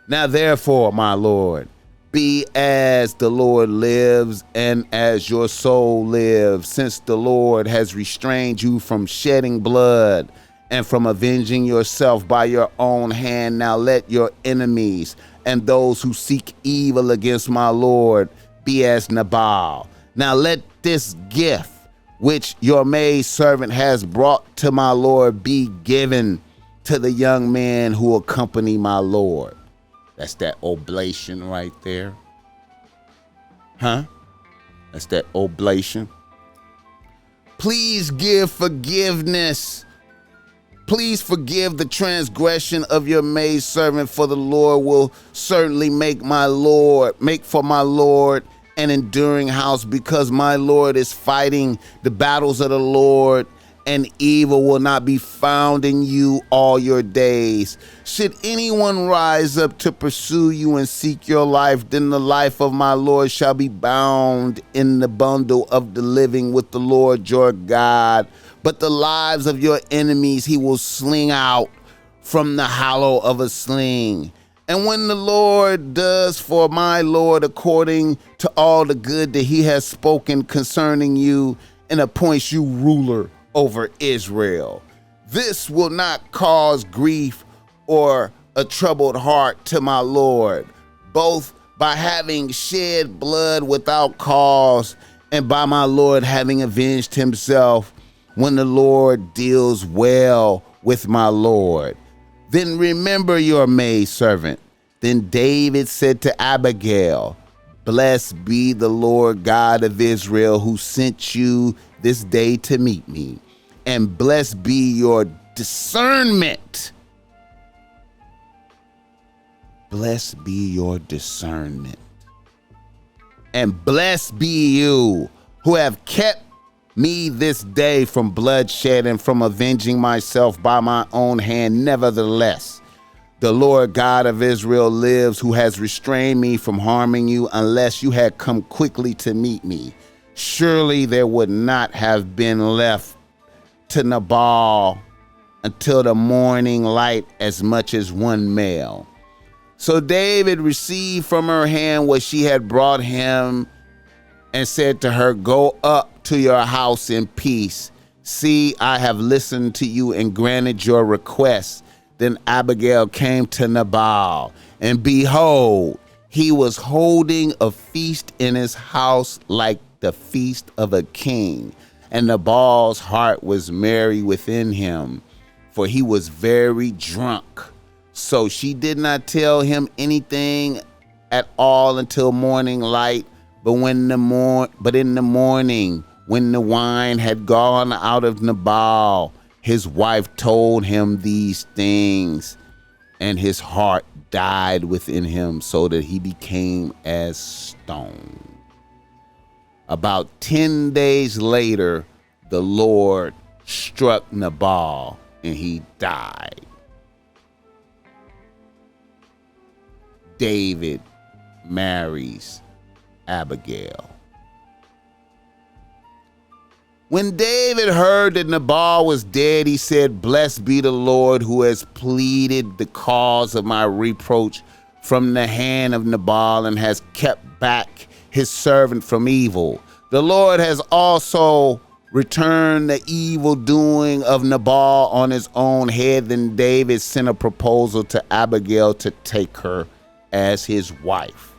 Now therefore, my Lord, be as the Lord lives and as your soul lives, since the Lord has restrained you from shedding blood and from avenging yourself by your own hand. Now let your enemies and those who seek evil against my Lord be as Nabal. Now let this gift which your maidservant has brought to my Lord be given to the young men who accompany my Lord. That's that oblation right there. That's that oblation. Please give forgiveness. Please forgive the transgression of your maidservant, for the Lord will certainly make for my Lord an enduring house, because my Lord is fighting the battles of the Lord, and evil will not be found in you all your days. Should anyone rise up to pursue you and seek your life, then the life of my Lord shall be bound in the bundle of the living with the Lord your God. But the lives of your enemies he will sling out from the hollow of a sling. And when the Lord does for my Lord according to all the good that he has spoken concerning you, and appoints you ruler over Israel, this will not cause grief or a troubled heart to my Lord, both by having shed blood without cause, and by my Lord having avenged himself, when the Lord deals well with my Lord. Then remember your maidservant. Then David said to Abigail, blessed be the Lord God of Israel, who sent you this day to meet me, and blessed be your discernment. Blessed be your discernment. And blessed be you who have kept me this day from bloodshed and from avenging myself by my own hand. Nevertheless, the Lord God of Israel lives, who has restrained me from harming you, unless you had come quickly to meet me. surely there would not have been left to Nabal until the morning light as much as one male. So David received from her hand what she had brought him and said to her, go up to your house in peace. See, I have listened to you and granted your request. Then Abigail came to Nabal, and behold, he was holding a feast in his house like the feast of a king. And Nabal's heart was merry within him, for he was very drunk. So she did not tell him anything at all until morning light. But in the morning, when the wine had gone out of Nabal, his wife told him these things, and his heart died within him, so that he became as stone. About 10 days later, the Lord struck Nabal, and he died. David marries Abigail. When David heard that Nabal was dead, he said, blessed be the Lord who has pleaded the cause of my reproach from the hand of Nabal and has kept back his servant from evil. The Lord has also returned the evil doing of Nabal on his own head. Then David sent a proposal to Abigail to take her as his wife.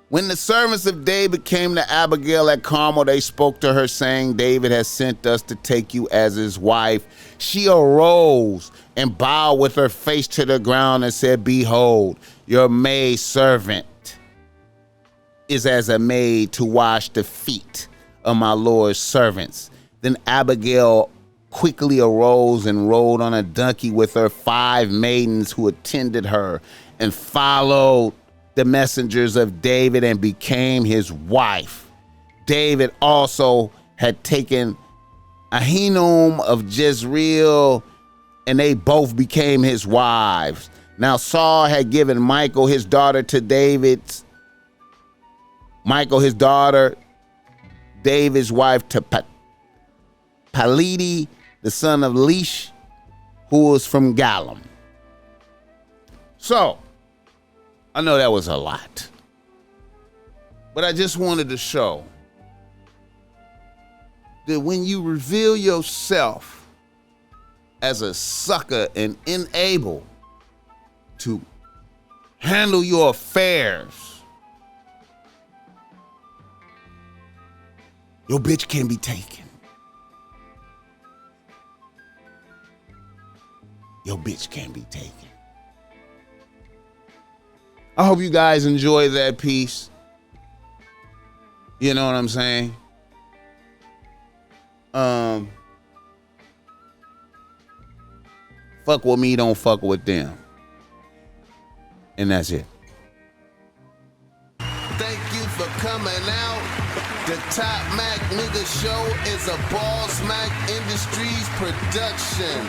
When the servants of David came to Abigail at Carmel, they spoke to her, saying, David has sent us to take you as his wife. She arose and bowed with her face to the ground and said, behold, your maid servant is as a maid to wash the feet of my Lord's servants. Then Abigail quickly arose and rode on a donkey with her 5 maidens who attended her, and followed the messengers of David and became his wife. David also had taken Ahinoam of Jezreel, and they both became his wives. Now Saul had given Michal his daughter to David's daughter, David's wife, to Paliti, the son of Lish, who was from Galim. So, I know that was a lot, but I just wanted to show that when you reveal yourself as a sucker and unable to handle your affairs, your bitch can be taken. Your bitch can be taken. I hope you guys enjoy that piece. You know what I'm saying? Fuck with me, don't fuck with them. And that's it. Thank you for coming out. The Top Mac Nigga Show is a Bossmack Industries production.